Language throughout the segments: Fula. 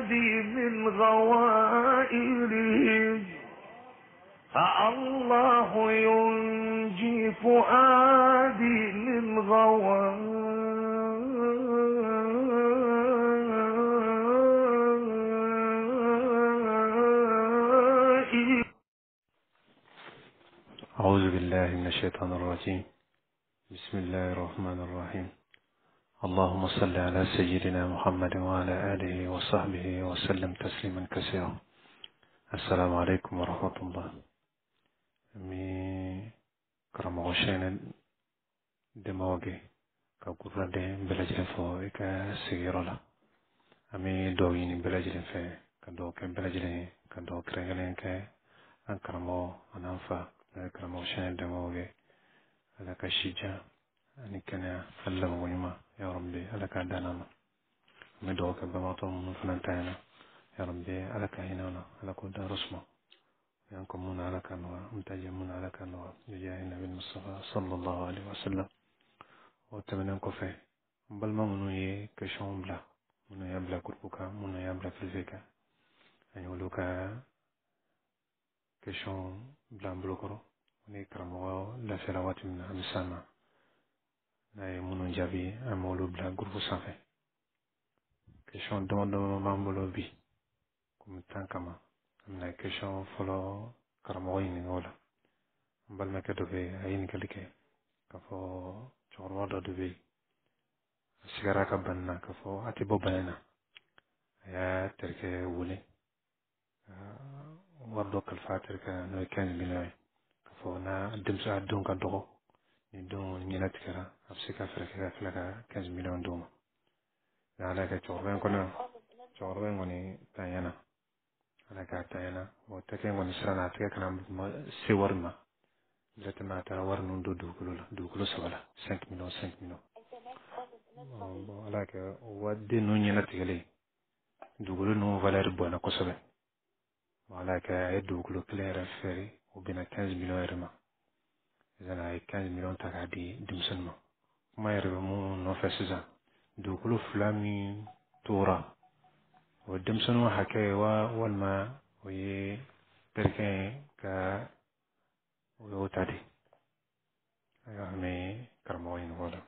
فؤادي من غوائره، الله ينجي فؤادي من غوائره. أعوذ بالله من الشيطان الرجيم. بسم الله الرحمن الرحيم. اللهم صل على سيدنا محمد وعلى آله وصحبه وسلم تسليما كثيرا. السلام عليكم ورحمة الله. مي كرم غشين دموغي كقرة دين بلجل فو إكا سيرولا. أمي دوين بلجل في كدو كم بلجل كدو كرجلين ك أنكرمو أنفا كرم غشين دموغي على كشجع أني كنا فلم ونما يا ربي على كدانا مدوك بمطم فلنتانا يا ربي على كهيننا على كود رسمه ينكمون على كنوا متجمون على كنوا يجاه النبي المصطفى صلى الله عليه وسلم وتمنى كفي بل ما منو كشون بلا منو يبلا كربوكا منو يبلا فلفيكا أن يقولوك كشون بلا بلوكرو ونكرموا لا فلوات من مسامة لا منو جابي أمولو بلا كربو سافي كشون دم بامبلو بي كم تانكما أمنا كشون فلو كرموين ولا بل ما كدوبي أين كلكي كفو شغل دوبي sigara ka banna ka fo ati bo banana ya terke wule wardo kal fatir ka no 15 million ka fo na dimsa don ka dogo ni don ni na tikara afsika freka ka flaka 15 million don na ala ka chorben kono chorben ngoni tayana ala ka tayana o teke ngoni srana teke kana se warma letma ta warnu do dukulo sabala 5 million 5 million bon ala ka wadde no nyina tigale dugulu no valeur bona ko sobe wala ka ay dugulu clair feri ou bien 15 millions erma zana ay 15 millions takadi dimson ma kuma yerbe mu no fesisa dugulu flami tora o dimson wa hakay wa walma oye perken ka o tadi ay me karmo yin wala.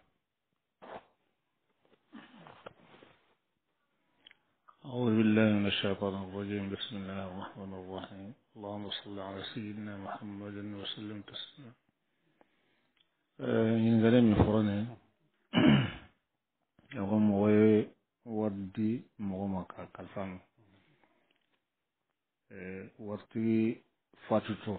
أعوذ بالله من الشيطان الرجيم. بسم الله الرحمن الرحيم. اللهم صل على سيدنا محمد وسلم تسليما. ينزل من فرنه يقوم وردي مغمك كالفان وردي فاتتو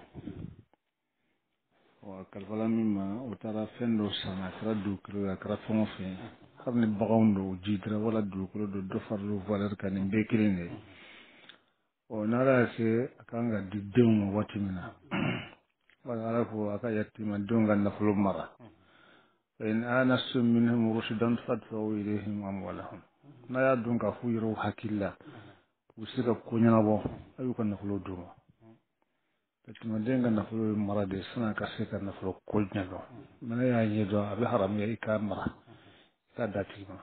وكالفلا مما وترى فندو سنة كرا دوكرا كرا فنوفين خرني بغوندو جيدرا ولا دوكرا دو دفر دو فالر كان بيكرين o nara se akanga didum watimina wala arafu aka yatima dunga na fulumara fa in anastu minhum rushdan fadfa'u ilayhim amwalahum na ya dunga fuyiru hakilla usika kunyana bo ayuka na fulu duma yatima denga na fulu mara de sana ka se ka na fulu kunyana mana ya yedo abi haram ya ikamara ka datima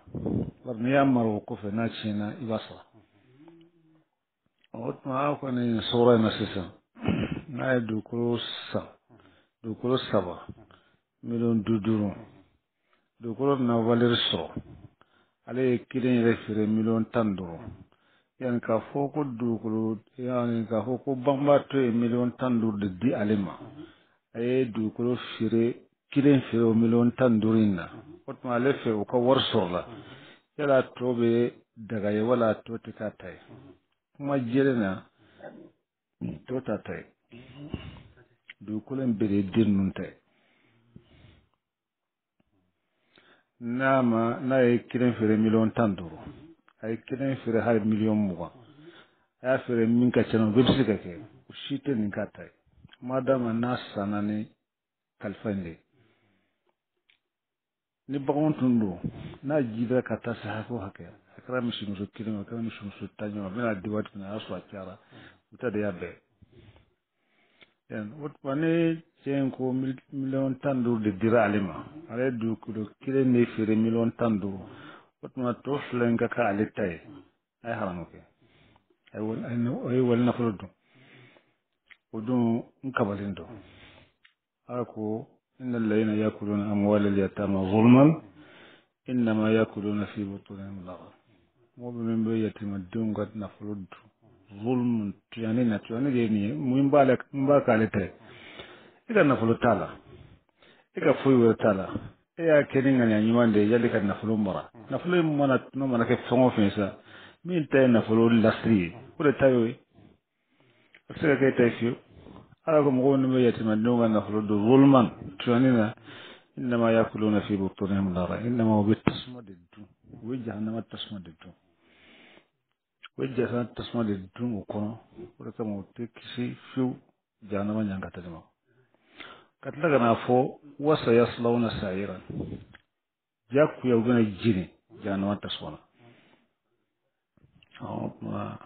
warni ya maru ko fe na china ibasa ما أكون صورة نسيسا ناي دوكرو سبا مليون دودورو دوكرو نوالير سو عليه كيلين رفير مليون تندورو يعني كفوكو دوكرو يعني كفوكو بامباتو مليون تندور دي أليما أي دوكرو فيري كيلين فيرو مليون تندورينا وطما عليه فيرو كوار سولا يلا توبي دغاي ولا توتكاتاي ما جيرنا tota tay du kulen bere dirnun tay nama na ay kiren fere million tanduru ay kiren fere har million muga ay fere min ka chano bebsi ka ke ushite nin ka tay madama na sanani kalfande ni bagon tundu na jida ka ta sa ko hake akra mishin so kiren akra mishin so tanyo bena diwat na aswa tiara uta de yabe wat wane chen ko million tandu de dira alima ale du ko kire ne fere million tandu wat ma to flenga ka ale tay ay harano ke ay wal nafolo dum o dum nkabalin do ako innal ladina yakuluna amwalal yatama zulman innama yakuluna fi butunihim nar mu'minun be yatima dum gat nafolo du zulmun tuyani de ni mu mba kalete ida nafolo tala ika foyi wɛrɛ t'a la e y'a kɛ ni ŋaniya ɲuman de ye yali ka nafolo mara nafolo in mana kɛ fɛn o fɛn sa min ta ye nafolo lasiri ye o de ta y'o ye a bɛ se ka kɛ e ta ye fiyewu ala ko mɔgɔw minnu bɛ yatimadenw ka nafolo don zulman tuyani na innama yakuluna fi butunihim nara innama u bɛ tasuma de dun u bɛ jahanama tasuma de dun u bɛ jahanama tasuma de dun o kɔnɔ o de kama u tɛ kisi fiyewu jahanama ɲankata ma ka tila ka n'a fɔ wasa yaslawna sa'iran jakuya u bɛna jini jahanama tasuma na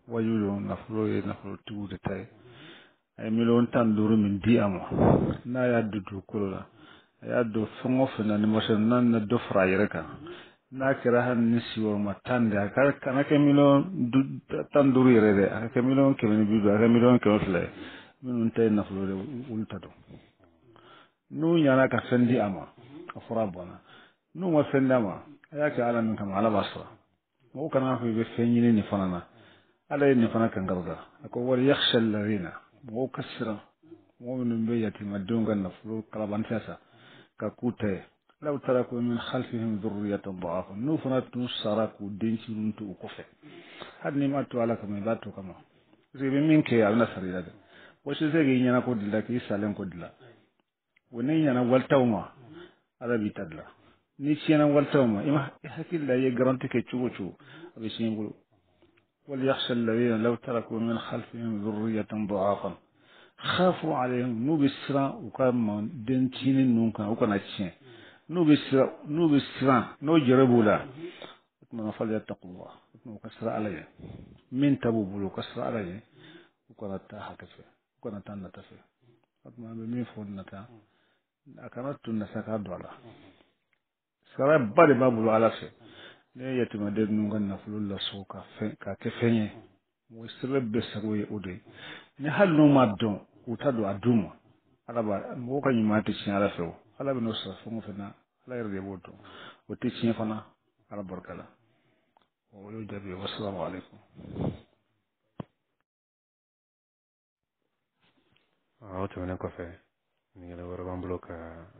wajudu nafolo ye nafolotigiw de ta ye a ye 15 min di a ma n'a y'a don dugukolo la a y'a don fɛn o fɛn na ni masa n'a na dɔ fara a yɛrɛ kan n'a kɛra hali ni sigiyɔrɔma 10 de a kana kɛ 15 yɛrɛ dɛ a ka kɛ 150 a ka kɛ 100 ye minnu ta ye nafolo de olu ta don n'u ɲana ka fɛn di a ma a fɔra a bɔnna n'u ma fɛn d'a ma a y'a kɛ ala min kama ala b'a sɔrɔ mɔgɔw kana fɔ i bɛ fɛn ɲini nin fana na ala ye nin fana kangarida a ko wali yakhsha alladhina mɔgɔw ka siran mɔgɔ minnu bɛ yatimadenw ka nafolo kalabantɛ sa ka k'u ta ye law taraku min khalfihim dhurriyatan da'afa n'u fana tun sara k'u den cirun to u kɔfɛ hali n'i ma to ala kama i b'a to kama parce que i bɛ min kɛ a bɛna sara i la dɛ wa si se k'i ɲɛna ko dila k'i salen ko dila wa n'i ɲɛna walitaw ma ala b'i ta dila ni tiɲɛna walitaw ma i hakili la i ye garanti kɛ cogo o cogo a bɛ siɲɛ bolo وليخشى الذين لو تركوا من خلفهم ذرية ضعافا خافوا عليهم نو بسرا وكما دنتين نونكا وكنا تشين نو بسرا نو جربوا لا اتمنى فليتقوا الله اتمنى كسر عليه من تبو بلو كسر عليه وكنا تاها كفي وكنا تانا تفي اتمنى بمين فورنتا أكانت تنسكا دولا سرا بالي بابلو على فيه ne yatimaden nun ka nafolo laso ka kɛ fɛn ye mɔgɔ sɛbɛn bɛɛ sago ye o de ye ni hali n'u ma dɔn u ta don a d'u ma ala b'a mɔgɔw ka ɲuman tɛ tiɲɛ ala fɛ o ala bɛ n'o sara fɛn o fɛn na ala yɛrɛ de b'o dɔn o tɛ tiɲɛ fana ala barika la o y'o jaabi ye wasalamu alaikum o tɛmɛnen kɔfɛ ɲininkali wɛrɛ b'an bolo ka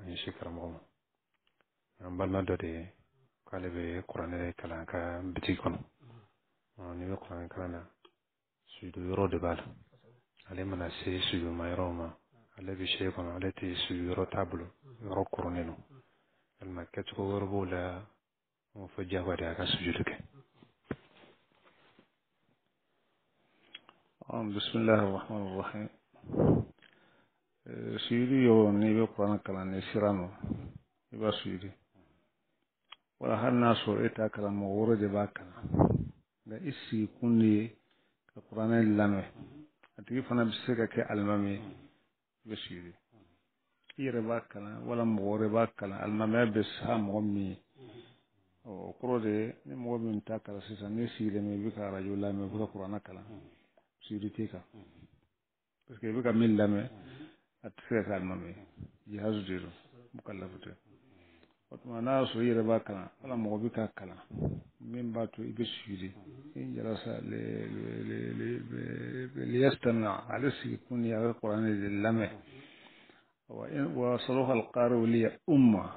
ɲɛsin karamɔgɔ ma an balima dɔ de ye k'ale bɛ kuranɛ kalan ka bitigi kɔnɔ n'i bɛ kuranɛ kalan na sujudu yɔrɔ de b'a la ale mana se sujuduma yɔrɔ ma ale bɛ se kɔnɔ ale tɛ sujudu yɔrɔ t'a bolo yɔrɔ koronnen don walima kɛcogo wɛrɛ b'o la o fɔ diyagoya de a ka sujudu kɛ bismillahi rahmani rahim suyudi yo n'i bɛ kuranɛ kalan ni sira ma i b'a suyudi wala hali n'a sɔrɔ e t'a kalan mɔgɔ wɛrɛ de b'a kalan nka i sigi kun de ye ka kuranɛ lamɛn a tigi fana bɛ se ka kɛ alimami ye i bɛ suyudi i yɛrɛ b'a kalan wala mɔgɔ wɛrɛ b'a kalan alimamiya bɛ sa mɔgɔ min ye o kɔrɔ de ye ni mɔgɔ min t'a kalan sisan n'i sigilen bɛ i bɛ ka arajo lamɛn i bɛ ka kuranɛ kalan suyudi t'i kan parce que i bɛ ka min lamɛn a tɛ se ka kɛ alimami ye jihazu de don mukalafu tɛ o tuma n'a y'a sɔrɔ i yɛrɛ b'a kalan wala mɔgɔ bɛ k'a kalan min b'a to i bɛ suyudi in jalasa liyastami ale sigi kun ye a bɛ kuranɛ de lamɛn wa sɔrɔ alqari liya umma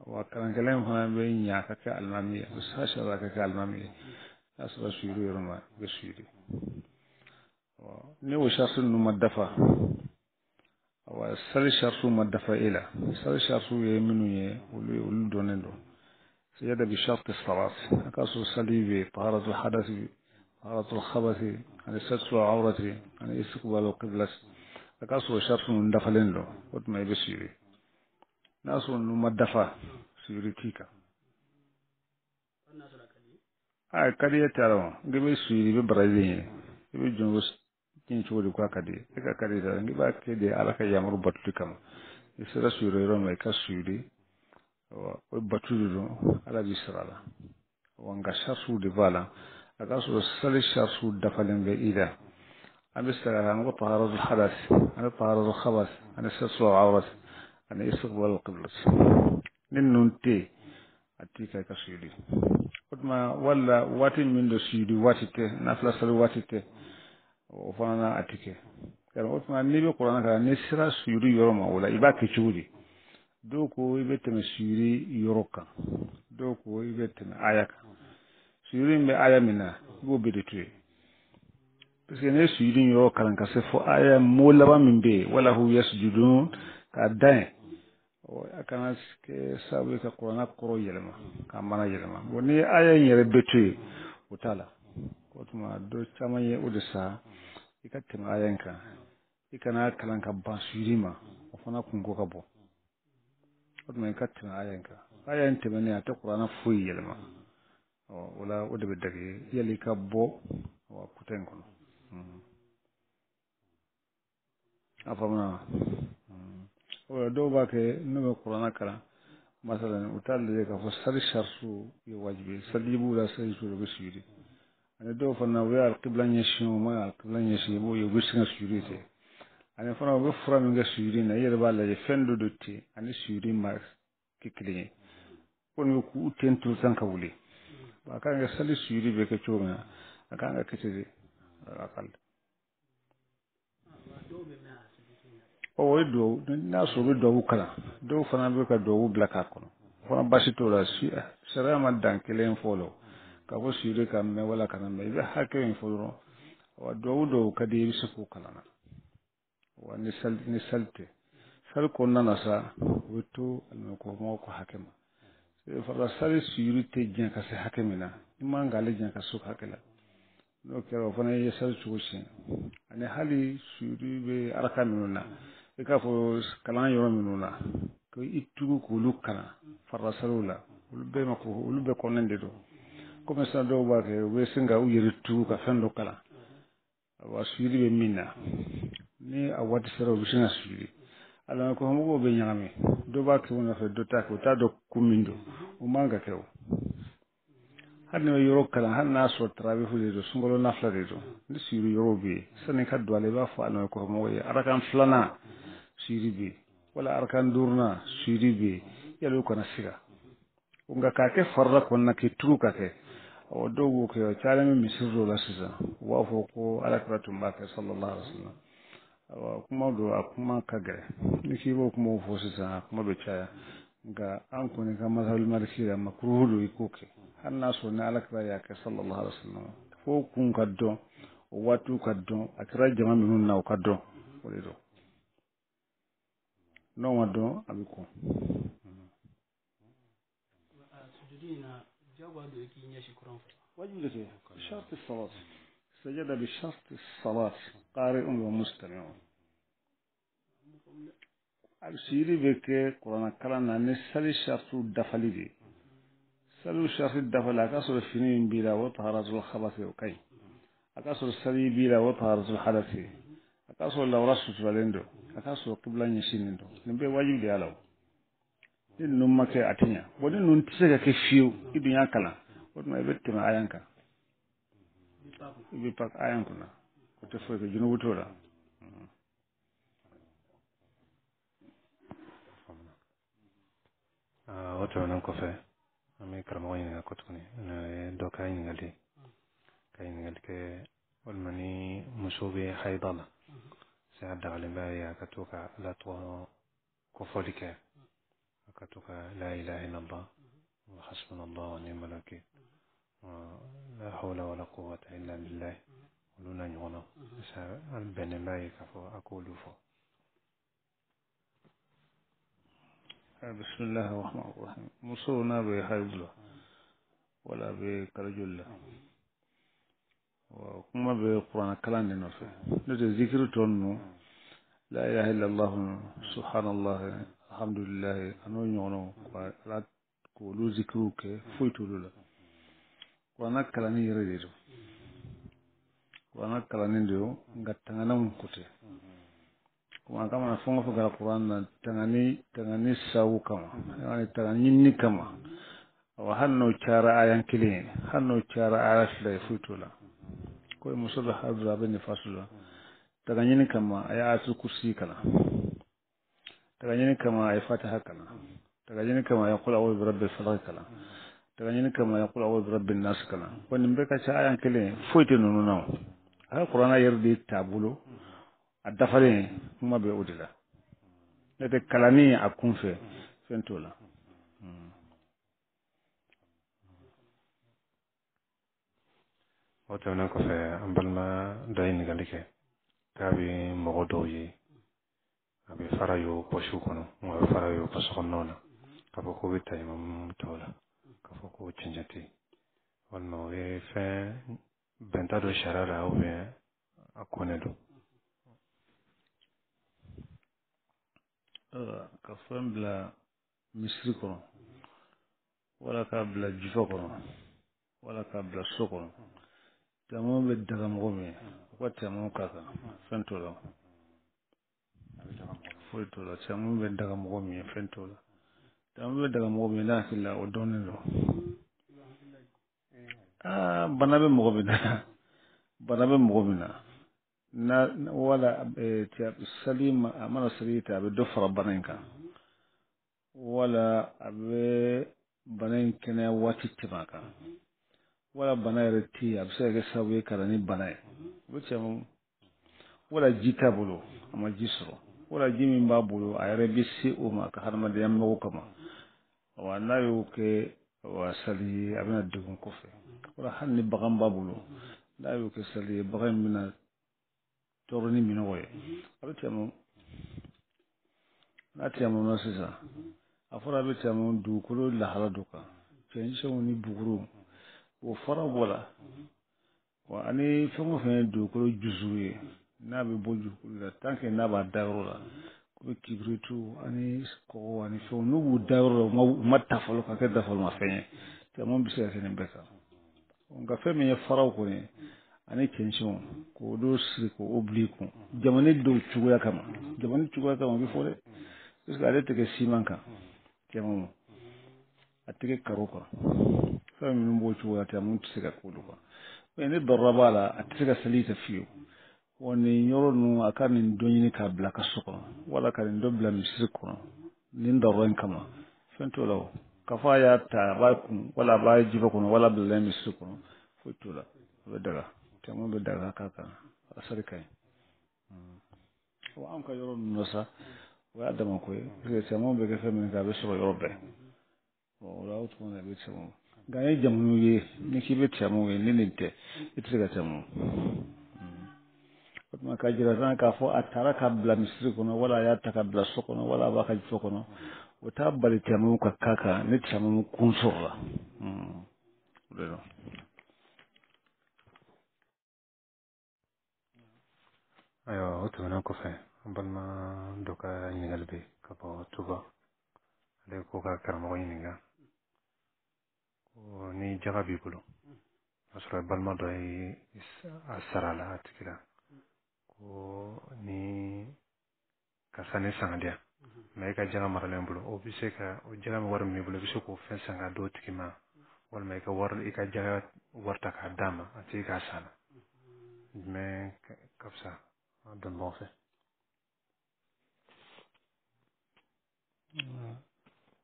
wa kalankɛla in fana bɛ ɲa ka kɛ alimami ye a bɛ sa sariya ka kɛ alimami ye n'a sɔrɔ suyudi yɔrɔ ma i bɛ suyudi ni o sarisi ninnu ma dafa wa sali sarisiw ma dafa e la sali sarisiw ye minnu ye olu dɔnnen don سيادة بشرط الصلاة أكاسو صليبي طهارة الحدث طهارة الخبث عن ستر العورة عن استقبال القبلة أكاسو شرط من دفلين له وتما يبسيري ناسو نما دفع سيري تيكا كدي تارو غبي سيري ببرازيل غبي جونغس تنشو دي كوا كدي إكا كدي تارو غبا كدي على كيامر بطل كما يسرا سيري رمي كسيري o batulu don ala bi sirala wanga sharsu de bala aka so sali sharsu dafalen be ida abe sara an ko taharatul hadas an taharatul khabas an sassu awras an istiqbal qiblat nin nun te atika ka sudi kutma walla wati min do sudi watite nafla sali watite o fana atike kala kutma ni be qur'an ka ni sira sudi yoroma wala ibaki chudi doko ibe teme sudi yoroka doko ibe teme ayaka sudi be ayamina go be de tuye parce que ne sudi yoro kalan ka se fo aya mo laba min be wala hu yasjudun ka dan o akana ke sabu ka qur'ana koro yelma ka mana yelma woni aya yere betu o tala ko tuma do chamaye o de sa ikatin ayanka ikana kalan ka basirima o fana kun ko ka bo o tuma ikatin ayanka ayan temene ata qur'ana fu yelma o wala o de bedage yeli ka bo o kuten ko afamna o do ba ke no qur'ana kala masalan utal de ka fo sari sharsu yo wajibi sadibu la sai su be suri ana do fana wa al qibla nyashi ma al qibla nyashi bo yo be singa suri te ana fana be fura mi ga suri na yere balla je fendo dotti ani suri ma kikli kon ku tentu san ka wuli ba kan ga sali suri be ke choma aka ga kitiri akal o we do na so be do kala do fana be ka do bla ka kono fana basito la si sera ma dan kelen folo ka fo sire ka me wala kana me be hakke en folo wa do ka de bisu ko kala na wa ni salte sal ko nana sa weto al ko mo ko hakema se fa sal sire te jen ka se hakemina imanga le jen ka su hakela no kero fana ye sal chuusin ani hali suri be araka minuna e ka fo kalan yoro minuna ko ittugo ko lukana farra salula ulbe mako ulbe konende do comme ça do ba ke we singa u yiritu ka fendo kala wa suri be minna ni a wati sero bi singa suri ala ko mo be nyame do ba ke wona fe do ta ko ta do kumindo o manga kew hanno yoro kala hanna so trabe fu do sungolo nafla de do ni siri yoro bi sanin ka do ale ba fa no ko mo ye arakan flana siri bi wala arakan durna siri bi yalo ko na siga unga ka ke farra ko na ke turu ka ke o do go ke chale mi misiro la sisa wa fo ko ala kratu mbaka sallallahu alaihi wasallam wa kuma do akuma kagare ni ki bo kuma fo sisa kuma be chaya ga an ko ne kama sal marki da makruhu ikoke hanna so ne alakra ya ka sallallahu alaihi wasallam fo kun kaddo o watu kaddo akra jama minun na kaddo wole do no wado abiko sujudina jawba do yake yin shi kuran wajibi da ke shart as-salat sajada bi shart as-salat qari'un wa mustami'un al-siri beke qur'an kala na ne sali shartu dafali de salu shartu dafala ka so fini bila wa taharatul khabath kai aka so sali bila wa taharatul hadath aka so lawra sutralendo aka so qibla nyishinindo nimbe wajibi de alaw din num make atinya woni nun tisega ke fiu idunya kala woni may bettima ayanka ibi pak ayankuna ko te fo ko junubu tola wato nan ko fe ami karamo yin ko tuni do kayin ngali kayin ngali ke wal mani musubi haydala sa da ba ya katoka la to ko folike katoka la ilaha illa allah wa hasbunallahu wa ni'mal wakeel لا حول ولا قوة إلا بالله ولولا نيونا البن باي كفو أقول فو بسم الله الرحمن الرحيم مصرنا بحيزله ولا بكرجله وكما بقرآن كلام نفسه نجد ذكر تونو لا إله إلا الله سبحان الله الحمد لله أنو نيونو لا كولو ذكروك فويتولو لا قرآن كلام يريدو قرآن كلام نديو نغتنا مكوتي kuma kama na funga fuga Qur'an na tangani sawu kama yani tangani ni kama wa hanno cara ayan kilin hanno cara aya fila futula ko muso da hadra bane fasula daga yin kama aya asu kursi kala daga yin kama aya fataha kala daga yin kama ya qul a'udhu birabbil falaq kala daga yin kama ya qul a'udhu birabbin nas kala wannan be ka ca ayan kilin fuite nunu naw ha qur'ana yerdi tabulo adafare kuma be udila nete kalani akunfe fentola o tɛmɛnen kɔfɛ an balima dɔ ye ɲininkali kɛ k'a bɛ mɔgɔ dɔw ye a bɛ fara y'o pɔsiw kɔnɔ a bɛ fara y'o ka sokɔnɔnaw na k'a fɔ k'o bɛ ta imamu tɔw la k'a fɔ k'o cɛncɛn tɛ yen walima o ye fɛn bɛnta don sariya la a kɔnɛ don ka fɛn bila misiri kɔnɔ wala k'a bila jufa kɔnɔ wala k'a bila so kɔnɔ tɛmɛ bɛ daga mɔgɔ min u ka tɛmɛ k'a kan fɛn t'o la foyi t'o la tɛmɛ bɛ daga mɔgɔ min fɛn t'o la tɛmɛ bɛ daga mɔgɔ min n'a hakili la o dɔɔnin don bana bɛ mɔgɔ min na bana bɛ mɔgɔ min na wala sali a mana sali ta a bɛ dɔ fara bana in kan wala a bɛ bana in kɛnɛya waati tɛmɛ a kan wala bana yɛrɛ tɛ yen a bɛ se ka kɛ sababu ye ka na ni bana ye o bɛ tɛmɛ wala ji t'a bolo a ma ji sɔrɔ wala ji min b'a bolo a yɛrɛ bɛ se o ma ka hadamadenya mɔgɔw kama wa n'a y'o kɛ wa sali ye a bɛna degun kɔfɛ wala hali ni bagan b'a bolo n'a y'o kɛ sali ye bagan in bɛna tɔɔrɔ ni minɔgɔ ye a bɛ tɛmɛ n'a tɛmɛna sisan a fɔra a bɛ tɛmɛ dugukolo lahala dɔ kan cɛncɛnw ni buguru o fara bɔ la wa ani fɛn o fɛn ye dugukolo jusu ye n'a bɛ bɔ dugukolo la tant que n'a b'a da yɔrɔ la komi kibiritu ani kɔgɔ ani fɛnw n'u b'u da yɔrɔ la u ma ta fɔlɔ ka kɛ dafalima-fɛn ye tɛmɛ bɛ se ka kɛ nin bɛɛ kan nka fɛn min ye faraw kɔni ani cɛncɛnw k'o don siri k'o bili kun jamana dɔw cogoya kama jamana cogoya kama bɛ fɔ dɛ parce que ale tɛ kɛ siman kan tɛmɛ a tɛ kɛ karo kan fɛn minnu b'o cogoya tɛmɛ tɛ se ka k'olu kan mɛ ne dɔrɔla b'a la a tɛ se ka seli ta fiyewu wa nin yɔrɔ ninnu a ka nin dɔ ɲini k'a bila ka so kɔnɔ wala ka nin dɔ bila misiri kɔnɔ nin dɔrɔ in kama fɛn t'o la o k'a fɔ a y'a ta a b'a kun wala a b'a jiba kɔnɔ wala a bila misiri kɔnɔ foyi t'o la a bɛ daga tɛmɛ bɛ daga k'a kan a sari ka ɲi wa an ka yɔrɔ ninnu na sa o y'a dama ko ye parce que tɛmɛ bɛ kɛ fɛn min kɛ a bɛ sɔrɔ yɔrɔ bɛɛ o la o tuma na a bɛ tɛmɛ nka an ye jamu ye ni k'i bɛ tɛmɛ ye ni nin tɛ i tɛ se ka tɛmɛ o tuma ka jira fana k'a fɔ a taara ka bila misiri kɔnɔ wala a y'a ta ka bila so kɔnɔ wala a b'a ka jɔ kɔnɔ o t'a bali tɛmɛ ka k'a kan ni tɛmɛ kun sɔrɔ la o de don ayiwa o tɛmɛnen kɔfɛ an balima dɔ ka ɲininkali bɛ ka bɔ tuba ale ko ka karamɔgɔ ɲininka ko ni jaga b'i bolo o y'a sɔrɔ balima dɔ ye a sara la a tigi la ko ni karisa ne sanga di yan mɛ e ka jaga maralen bolo o bɛ se ka o jaga min wari min b'i bolo i bɛ se k'o fɛn san k'a d'o tigi ma walima i ka jaga wari ta k'a d'a ma a tigi k'a san jumɛn ka fisa dɔnbagaw fɛ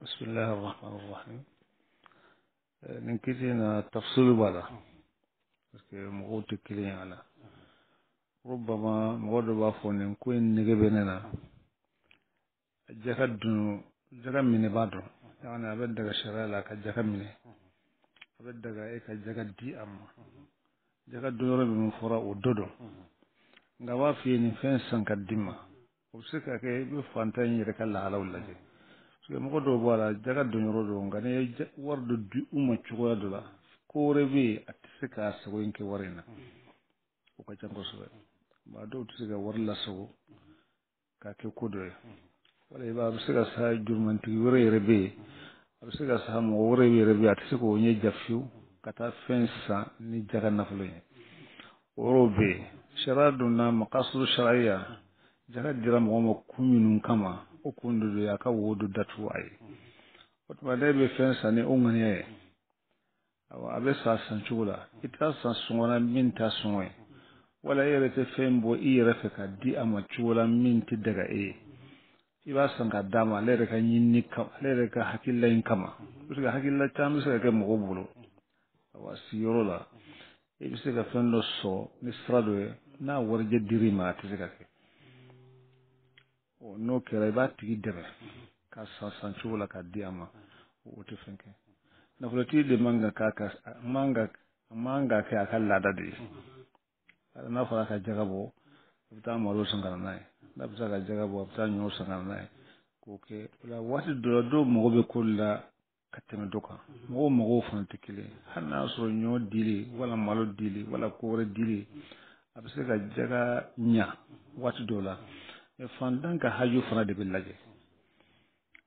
bismillahi rahmani rahim nin kiti na tafsiru b'a la parce que mɔgɔw tɛ kelen ye a la rubama mɔgɔ dɔ b'a fɔ nin ko in nege bɛ ne na jaga minɛ b'a dɔn yani a bɛ daga sariya la a ka jaga minɛ a bɛ daga e ka jaga di a ma jaga dɔ yɔrɔ min fɔra o dɔ dɔn nka a b'a f'i ye nin fɛn san ka di ma o bɛ se ka kɛ i bɛ fantan in yɛrɛ ka lahalaw lajɛ parce que mɔgɔ dɔw b'a la jaga dɔn yɔrɔ dɔn nka n'i ye wari dɔ di u ma cogoya dɔ la ko wɛrɛ bɛ yen a tɛ se k'a sago in kɛ wari in na o ka ca kosɛbɛ maa dɔw tɛ se ka wari lasago k'a kɛ ko dɔ ye wala i b'a a bɛ se ka sa jurumantigi wɛrɛ yɛrɛ bɛ yen a bɛ se ka sa mɔgɔ wɛrɛ yɛrɛ bɛ yen a tɛ se k'o ɲɛ ja fiyewu ka taa fɛn san ni jaga nafolo ye o yɔrɔ bɛ yen sariya donna makasuru sariya jaga dira mɔgɔ ma kun minnu kama o kun dɔ de ye a ka wo dɔ datugu a ye o tuma ne bɛ fɛn san ni o ŋaniya ye a bɛ sa san cogo la i t'a san sɔngɔ la min t'a sɔngɔ ye wala e yɛrɛ tɛ fɛn bɔ i yɛrɛ fɛ ka di a ma cogo la min tɛ daga e ye i b'a san ka d'a ma ale yɛrɛ ka ɲinini kama ale yɛrɛ ka hakilila in kama parce que hakilila caman bɛ se ka kɛ mɔgɔw bolo sigiyɔrɔ la i bɛ se ka fɛn dɔ sɔrɔ ni sira dɔ ye n'a warijɛ dir'i ma a tɛ se ka kɛ n'o kɛra i b'a tigi dɛmɛ ka san cogo la ka di a ma o tɛ fɛn kɛ nafolotigi de man ka man ka kɛ a ka laada de ye n'a fɔra a ka jaga bɔ a bɛ taa malo san ka na n'a ye n'a bɛ se ka jaga bɔ a bɛ taa ɲɔ san ka na n'a ye k'o kɛ o la waati dɔ la dɔw mago bɛ ko la ka tɛmɛ dɔ kan mɔgɔw fana tɛ kelen hali n'a y'a sɔrɔ ɲɔ dili wala malo dili wala ko wɛrɛ dili a bɛ se ka jaga ɲa waati dɔw la mɛ fantan ka haju fana de bɛ lajɛ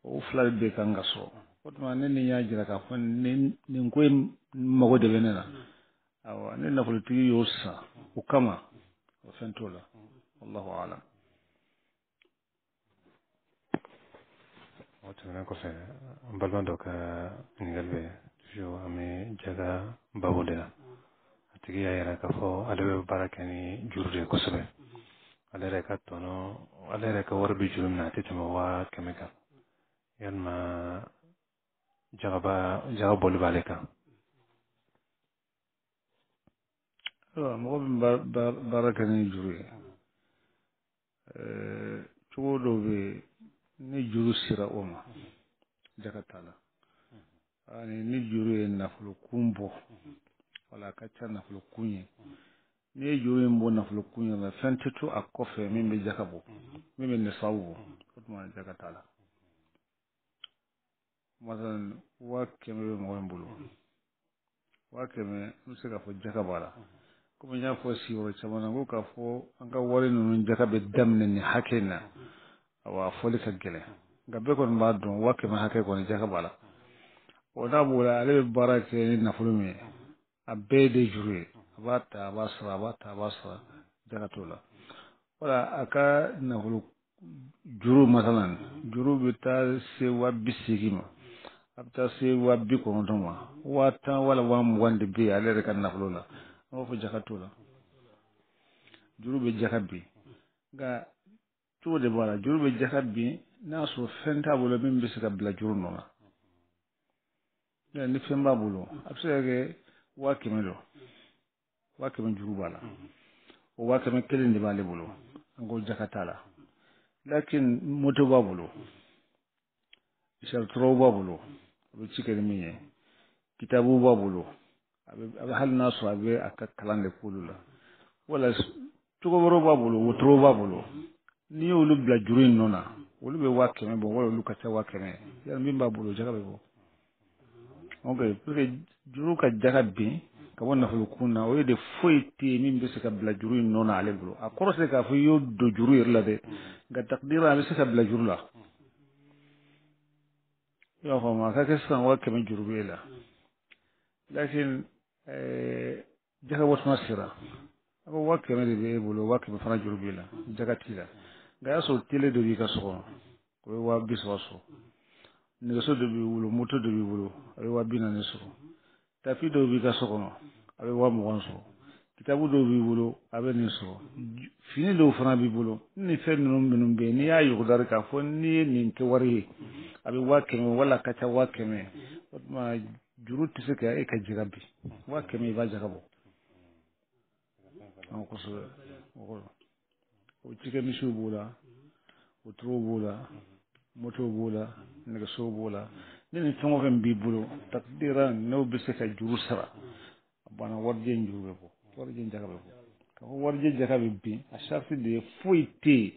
o fila de bɛ kan ka sɔrɔ o tuma ne ni y'a jira k'a fɔ nin ko in mago de bɛ ne na awa ne nafolotigi y'o san o kama o fɛn t'o la wallahu alam o tɛmɛnen kɔfɛ an balima dɔ ka ɲininkali bɛ toujours an bɛ jaga babu de la a tigi y'a yɛrɛ k'a fɔ ale bɛ baara kɛ ni juru de ye kosɛbɛ ale yɛrɛ ka wari bɛ juru min na a tɛ tɛmɛ 100,000 kan yalima jaga bɔli b'ale kan mɔgɔ min baara kɛ ni juru ye cogo dɔw bɛ yen ni juru sera o ma jaga t'a la ani ni juru ye nafolo kun bɔ wala a ka ca nafolo kun ye n'i ye juru in bɔ nafolo kun ye la fɛn tɛ to a kɔfɛ min bɛ jaga bɔ min bɛ nisabu bɔ o tuma jaga t'a la masalan 100,000 bɛ mɔgɔ min bolo 100,000 n bɛ se k'a fɔ jaga b'a la komi n y'a fɔ sigiyɔrɔ caman na ko k'a fɔ an ka wari ninnu jaga bɛ daminɛ nin hakɛ in na a fɔli ka gɛlɛn nka bɛɛ kɔni b'a dɔn 100,000 hakɛ kɔni jaga b'a la n'a b'o la ale bɛ baara kɛ ni nafolo min ye a bɛɛ de juru ye a b'a ta a b'a sara a b'a ta a b'a sara jaga t'o la wala a ka nafolo juru masalan juru bɛ taa se 80,000 ma a bɛ taa se 90,000 ma 10,000 wala 20,000 de bɛ yen ale yɛrɛ ka nafolo la an b'a fɔ jaga t'o la juru bɛ jaga bin nka cogo de b'a la juru bɛ jaga bin n'a sɔrɔ fɛn t'a bolo min bɛ se ka bila juru nɔ na ni fɛn b'a bolo a bɛ se ka kɛ 100,000 don 100,000 juru b'a la o 100,000 de b'ale bolo an ko jaga t'a la lakin moto b'a bolo isaritɔrɔw b'a bolo a bɛ ci kɛ ni min ye kitabu b'a bolo a bɛ hali n'a sɔrɔ a bɛ a ka kalan de k'olu la wala cogo wɛrɛw b'a bolo wotoro b'a bolo n'i y'olu bila juru in nɔ na olu bɛ 100,000 bɔ wala olu ka ca 100,000 yali min b'a bolo jaga bɛ bɔ ok pour que juru ka jaga bin ka bɔ nafolo kun na o ye de foyi tɛ yen min bɛ se ka bila juru in nɔ na ale bolo a kɔrɔ tɛ k'a fɔ i y'o don juru yɛrɛ la dɛ nka takidira a bɛ se ka bila juru la i b'a faamu a ka kɛ sisan 100,000 juru b'e la lakin jaga bɔtuma sera a ko 100,000 de bɛ e bolo 100,000 fana juru b'e la jaga t'i la nka y'a sɔrɔ tele dɔ b'i ka so kɔnɔ o ye 30,000 sɔrɔ nɛgɛso dɔ b'i bolo moto dɔ b'i bolo a bɛ 40,000 sɔrɔ tapi dɔw b'i ka so kɔnɔ a bɛ 20,000 sɔrɔ kitabu dɔw b'i bolo a bɛ nin sɔrɔ fini dɔw fana b'i bolo ni fɛn ninnu minnu bɛ yen n'i y'a yugudari k'a fɔ n'i ye nin kɛ wari ye a bɛ 100,000 wala a ka ca 100,000 o tuma juru tɛ se ka e ka jaga bi 100,000 i b'a jaga bɔ kosɛbɛ o cikɛ misiw b'o la wotorow b'o la moto b'o la nɛgɛsow b'o la ni nin fɛn o fɛn b'i bolo takidira n'o bɛ se ka juru sara a banna warijɛ in juru bɛ bɔ warijɛ in jaga bɛ bɔ k'a fɔ warijɛ jaga bɛ bin a sariti de ye foyi tɛ yen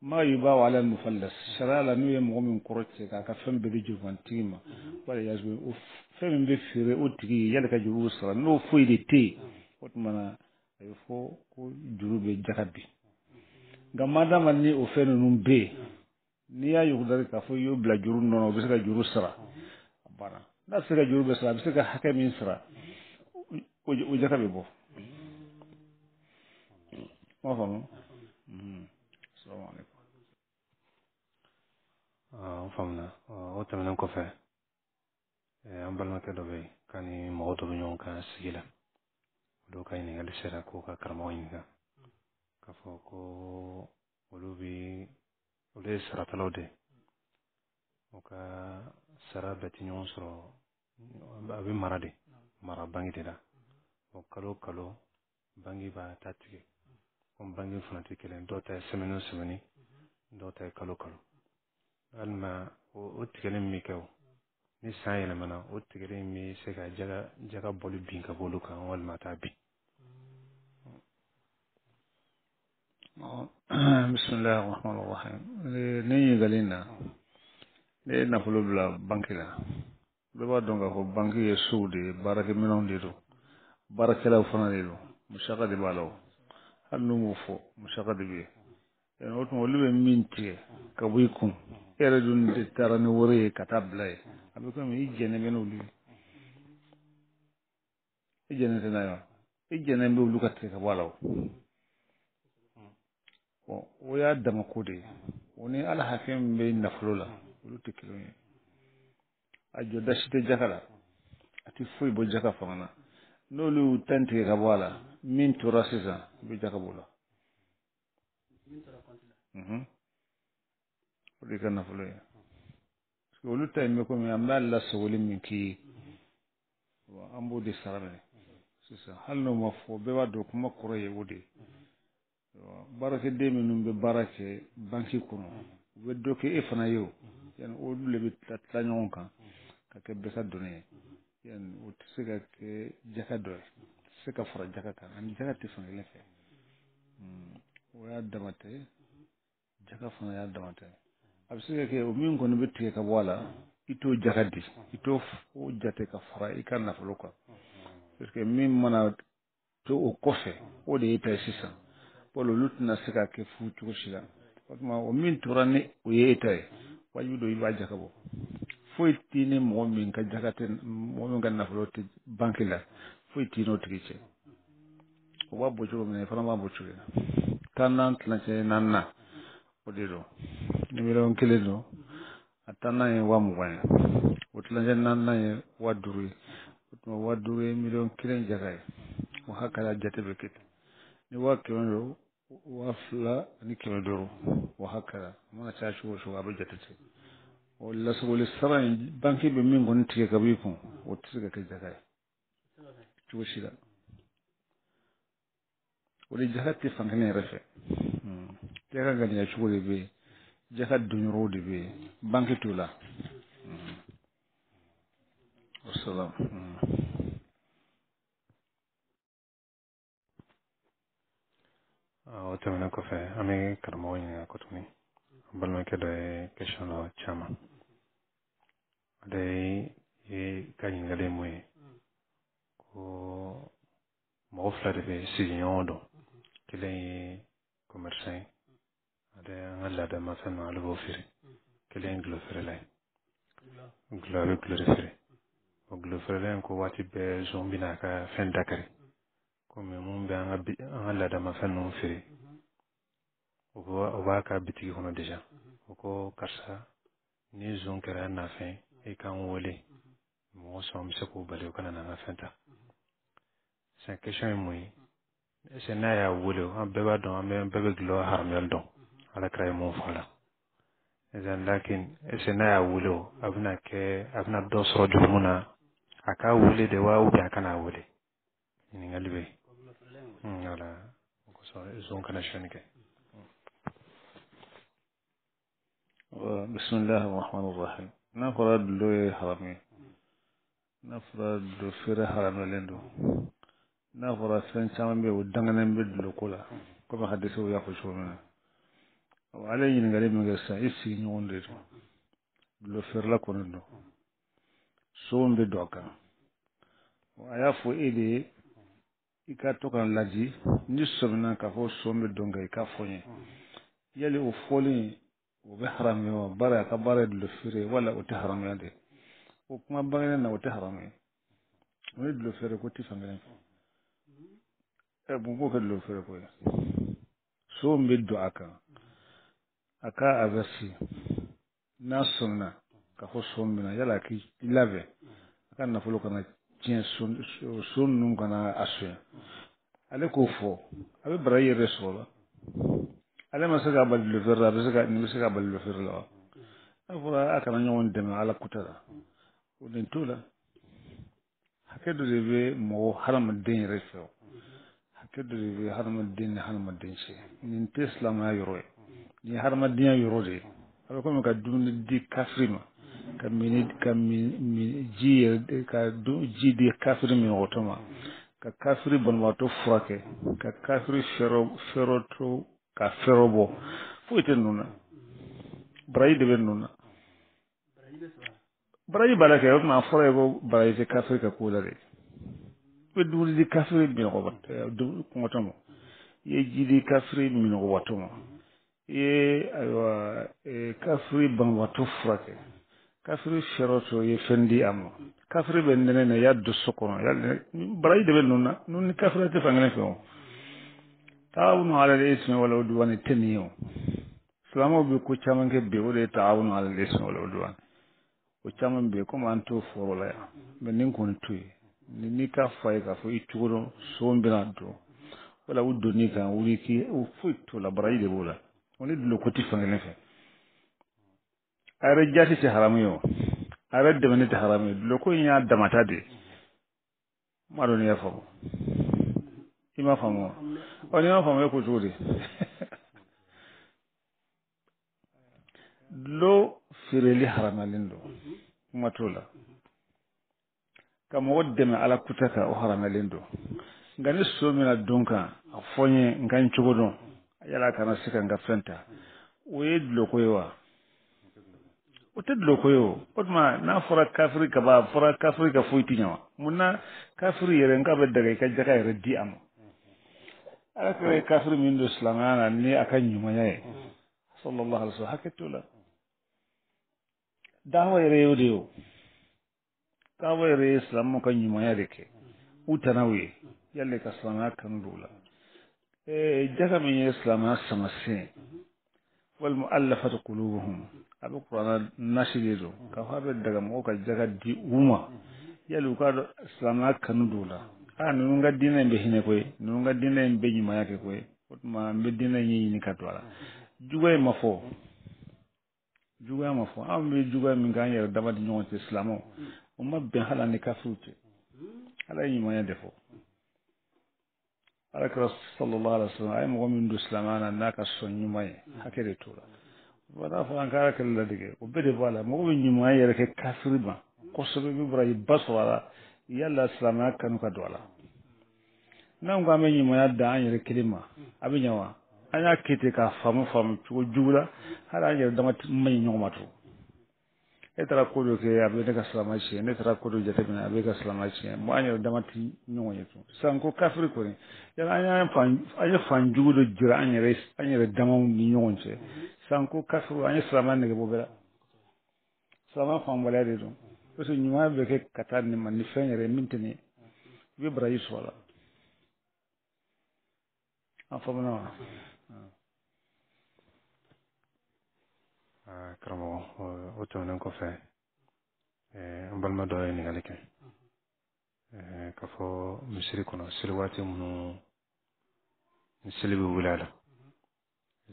maa yi b'a wala mufallas sariya la n'u ye mɔgɔ min kɔrɔ cɛ k'a ka fɛn bɛɛ di jurufantigi ma wala yasu o fɛn min bɛ feere o tigi ye yali ka juru sara n'o foyi de tɛ yen o tuma na a bɛ fɔ ko juru bɛ jaga bin nka madama ni o fɛn ninnu bɛ yen n'i y'a yugudari k'a fɔ i y'o bila juru nɔ o bɛ se ka juru sara a banna n'a bɛ se ka juru bɛ sara a bɛ se ka hakɛ min sara o jaga bɛ bɔ m'a faamu salamu an faamuna o tɛmɛnen kɔfɛ an balimakɛ dɔ bɛ yen kani mɔgɔ dɔ bɛ ɲɔgɔn kan sigi la olu ka ɲininkali sera k'u ka karamɔgɔ ɲininka k'a fɔ ko olu ye saratalaw de u ka sara bɛɛ tɛ ɲɔgɔn sɔrɔ a bɛ mara bangi de la kalo o kalo bangi b'a ta tigɛ komi bangi fana tɛ kelen dɔw ta ye sɛmɛni o sɛmɛni dɔw ta ye kalo kalo walima o tigɛli min bɛ kɛ o ni san yɛlɛmana o tigɛli in bɛ se ka jaga bɔli bin ka bɔ olu kan walima a t'a bin. bisimilahi rahmani rahim ne ɲininkali na ne ye nafolo bila banki la bɛɛ b'a dɔn k'a fɔ banki ye sow de ye baarakɛminɛnw de don baarakɛlaw fana de don musaka de b'a la o hali n'u m'o fɔ musaka de bɛ yen o tuma olu bɛ min tigɛ ka bɔ i kun e yɛrɛ dun de taara ni wari ye ka taa bila ye a bɛ komi i jɛnnen bɛ n'olu ye i jɛnnen tɛ n'a ye wa i jɛnnen bɛ olu ka tigɛ ka bɔ a la o y'a dama ko de ye o ni ala hakɛ min bɛ nafolo la olu tɛ kelen ye a jɔda si tɛ jaka la a tɛ foyi bɔ jaka fanga na n'olu y'u tan tigɛ ka bɔ a la min tora sisan i bɛ jaka bɔ la o de ka nafolo ye parce que olu ta in bɛ komi an b'a lasagoli min k'i ye an b'o de sara minɛ sisan hali n'o ma fɔ bɛɛ b'a dɔn kuma kɔrɔ ye o de ye baarakɛden minnu bɛ baara kɛ banki kɔnɔ u bɛ dɔ kɛ e fana ye o yani olu de bɛ tila ɲɔgɔn kan ka kɛ bɛɛ ka dɔnni ye yani o tɛ se ka kɛ jaka dɔ ye tɛ se ka fara jaka kan ani jaka tɛ fankelen fɛ o y'a damatɛ jaka fana y'a damatɛ a bɛ se ka kɛ o min kɔni bɛ tigɛ ka bɔ a la i t'o jaka di i t'o o jate ka fara i ka nafolo kan parce que min mana to o kɔfɛ o de ye ta ye sisan wala olu tɛna se ka kɛ fu cogo si la o tuma o min tora ni o ye e ta ye wajibi don i b'a jaka bɔ foyi t'i ni mɔgɔ min ka jaka tɛ mɔgɔ min ka nafolo tɛ banki la foyi t'i n'o tigi cɛ o b'a bɔ cogo min na i fana b'a bɔ cogo min na tannan tilancɛ naaninan o de don ni miliyɔn kelen don a tannan ye 20,000 ye o tilancɛ naaninan ye 50,000 ye o tuma 50,000 ye miliyɔn kelen jaka ye o hakɛya jate bɛ kɛ ni 100,000 don 2,500 o hakɛya a mana caya cogo o cogo a bɛ jate ten o lasagoli sara in banki bɛ min kɔni tigɛ ka bɔ i kun o tɛ se ka kɛ jaka ye cogo si la o de jaka tɛ fankelen yɛrɛ fɛ jaka ganiya cogo de bɛ yen jaka donyɔrɔw de bɛ yen banki t'o la wasalaam o tɛmɛnen kɔfɛ an bɛ karamɔgɔ ɲininka ko tuguni an balimakɛ dɔ ye question dɔ caman ale ye ka ɲininkali ye mun ye ko mɔgɔ fila de bɛ sigiɲɔgɔn dɔn kelen ye commerçant ye ale an ka laadamafɛn ninnu ale b'o feere kelen ye gulɔfeerela ye gulɔ a bɛ gulɔ de feere o gulɔfeerela in ko waati bɛɛ zon bɛna a ka fɛn dakari komi mun bɛ an ka laadamafɛn ninnu feere o b'a ka bitigi kɔnɔ deja o ko karisa ni zon kɛra nafɛn i k'an wele mɔgɔ sɔn bɛ se k'o bali o kana na an ka fɛn ta sisan question ye mun ye est-ce que n'a y'a wele an bɛɛ b'a dɔn an bɛɛ bɛ gulɔ haramuyali dɔn alakira ye mun fɔ a la lakin est-ce que n'a y'a wele o a bɛna dɔ sɔrɔ jurumu na a k'a wele de wa ou bien a kana wele ɲininkali bɛ yen wala o kosɔn zon kana sɔnni kɛ bisimilahi rahmani rahim n'a fɔra dulɔ ye haramu ye n'a fɔra dulɔ feere haramuyalen don n'a fɔra fɛn caman bɛ yen o danganen bɛ dulɔko la komi hadisaw y'a fɔ cogo min na ale ye ɲininkali min kɛ sisan i sigiɲɔgɔn de don dulɔ feerela kɔni don so min bɛ don a kan a y'a fɔ e de ye i ka to ka laji ni sɔmina k'a fɔ so min bɛ don kan i k'a fɔ n ye yali o fɔlen o bɛ haramuya wa baara a ka baara ye dulɔ feere wala o tɛ haramuya de o kuma bangenen na o tɛ haramu ye o ye dulɔ feere ko tɛ fankelen fɛ mun k'o kɛ dulɔ feere ko ye so min bɛ don a kan a ka aversi n'a sɔmina k'a fɔ so min bɛ na yala a k'i labɛn a ka nafolo kana tiɲɛ so ninnu kana a sonya ale k'o fɔ a bɛ baraji yɛrɛ sɔrɔ la ale ma se ka bali dulɔfɛrɛ la nin bɛ se ka bali dulɔfɛrɛ la wa a fɔra a kana ɲɔgɔn dɛmɛ ala kuta la o den t'o la hakɛ dɔ de bɛ mɔgɔ hadamaden yɛrɛ fɛ o hakɛ dɔ de bɛ hadamaden ni hadamaden cɛ nin tɛ silamɛya yɔrɔ ye nin ye hadamadenya yɔrɔ de ye a bɛ komi ka dumuni di kafiri ma ka ji di kafiri minɔgɔtɔ ma ka kafiri banabaatɔ furakɛ ka kafiri fɛrɛ to ka fɛrɛ bɔ foyi tɛ ninnu na baraji de bɛ ninnu na baraji b'a la kɛ o tuma a fɔra ye ko baraji tɛ kafiri ka ko la de i bɛ dumuni di kafiri kɔngɔtɔ ma i ye ji di kafiri minɔgɔtɔ ma i ye ayiwa kafiri banabaatɔ furakɛ kafiri fɛrɛ to ye fɛn di a ma kafiri bɛ nɛnɛ na i y'a don so kɔnɔ baraji de bɛ ninnu na ninnu ni kafiri tɛ fan kelen fɛ o taawunu alal ismi wal udwan tɛ nin ye o silamɛw bɛ ko caman kɛ bi o de ye taawunu alal ismi wal udwan o caman bɛ yen komi an t'o fɔrɔ la yan mɛ nin kɔni to yen n'i ka fa ye k'a fɔ i cogo dɔn so bɛna don wala u donni kan wuli k'i foyi t'o la baraji de b'o la o ni duloko tɛ fan kelen fɛ a yɛrɛ jati tɛ haramu ye o a yɛrɛ dɛmɛni tɛ haramu ye duloko in y'a damata de ye n m'a dɔn n'i y'a faamu i m'a faamu wa n'i m'a faamu e ko cogo di dulo feereli haramalen don kuma t'o la ka mɔgɔ dɛmɛ ala kuta kan o haramalen don nka ni so mina don kan a fɔ n ye n ka n cogo dɔn yala kana se ka n ka fɛn ta o ye duloko ye wa o tɛ duloko ye o tuma n'a fɔra kafiri kaba a fɔra kafiri ka foyi ti ɲɛ wa mun na kafiri yɛrɛ n k'a bɛ daga i ka jaka yɛrɛ di a ma ala kɛra ye kafiri min don silamɛya na ni a ka ɲumanya ye sallallahu alaihi wa sallam hakɛ t'o la dawa yɛrɛ y'o de ye o dawa yɛrɛ ye silamɛw ka ɲumanya de kɛ u tanaw ye yali ka silamɛya kanu don o la jaka min ye silamɛya samasɛn walima allafat qulubuhum a bɛ kuranna nasi de don k'a fɔ a bɛ daga mɔgɔw ka jaka di u ma yali u ka silamɛya kanu don o la ninnu ka diinɛ in bɛ hinɛ koyi ninnu ka diinɛ in bɛ ɲumanya kɛ koyi o tuma n bɛ diinɛ in ɲɛɲini ka don a la juguya in ma fɔ juguya ma fɔ anw bɛ juguya min k'an yɛrɛ dama di ɲɔgɔn cɛ silamɛw o ma bɛn hali ni kafiriw cɛ ala ye ɲumanya de fɔ ala kɛra sallallahu alaihi wa sallam a ye mɔgɔ min don silamɛya na n'a ka sɔn ɲuman ye hakɛ de t'o la o b'a fɔ an ka ala kɛlɛ ladege o bɛɛ de b'a la mɔgɔ bɛ ɲumanya yɛrɛ kɛ kafiri ma kosɛbɛ i bɛ baraji ba sɔrɔ a la yala silamɛya kanu ka don a la n'an ko an bɛ ɲumanya da an yɛrɛ kelen ma a bɛ ɲɛ wa an y'a kɛ ten k'a faamu cogo jugu la hali an yɛrɛ dama ma ɲi ɲɔgɔn ma to e taara ko dɔ kɛ a bɛ ne ka silamɛya tiɲɛ ne taara ko dɔ jateminɛ a bɛ ka silamɛya tiɲɛ an yɛrɛ dama ti ɲɔgɔn ye tun sisan ko kafiri kɔni yala an ye fan jugu dɔ jira an yɛrɛ damaw ni ɲɔgɔn cɛ sisan ko kafiri an ye silamɛya nege bɔ bɛɛ la silamɛya fanbaliya de don parce que ɲuman bɛ kɛ ka taa nin ma ni fɛn yɛrɛ min tɛ nin i bɛ baraji sɔrɔ a la an faamuna wa karamɔgɔ o tɛmɛnen kɔfɛ n balima dɔ ye ɲininkali kɛ k'a fɔ misiri kɔnɔ seli waati minnu ni seli bɛ wuli a la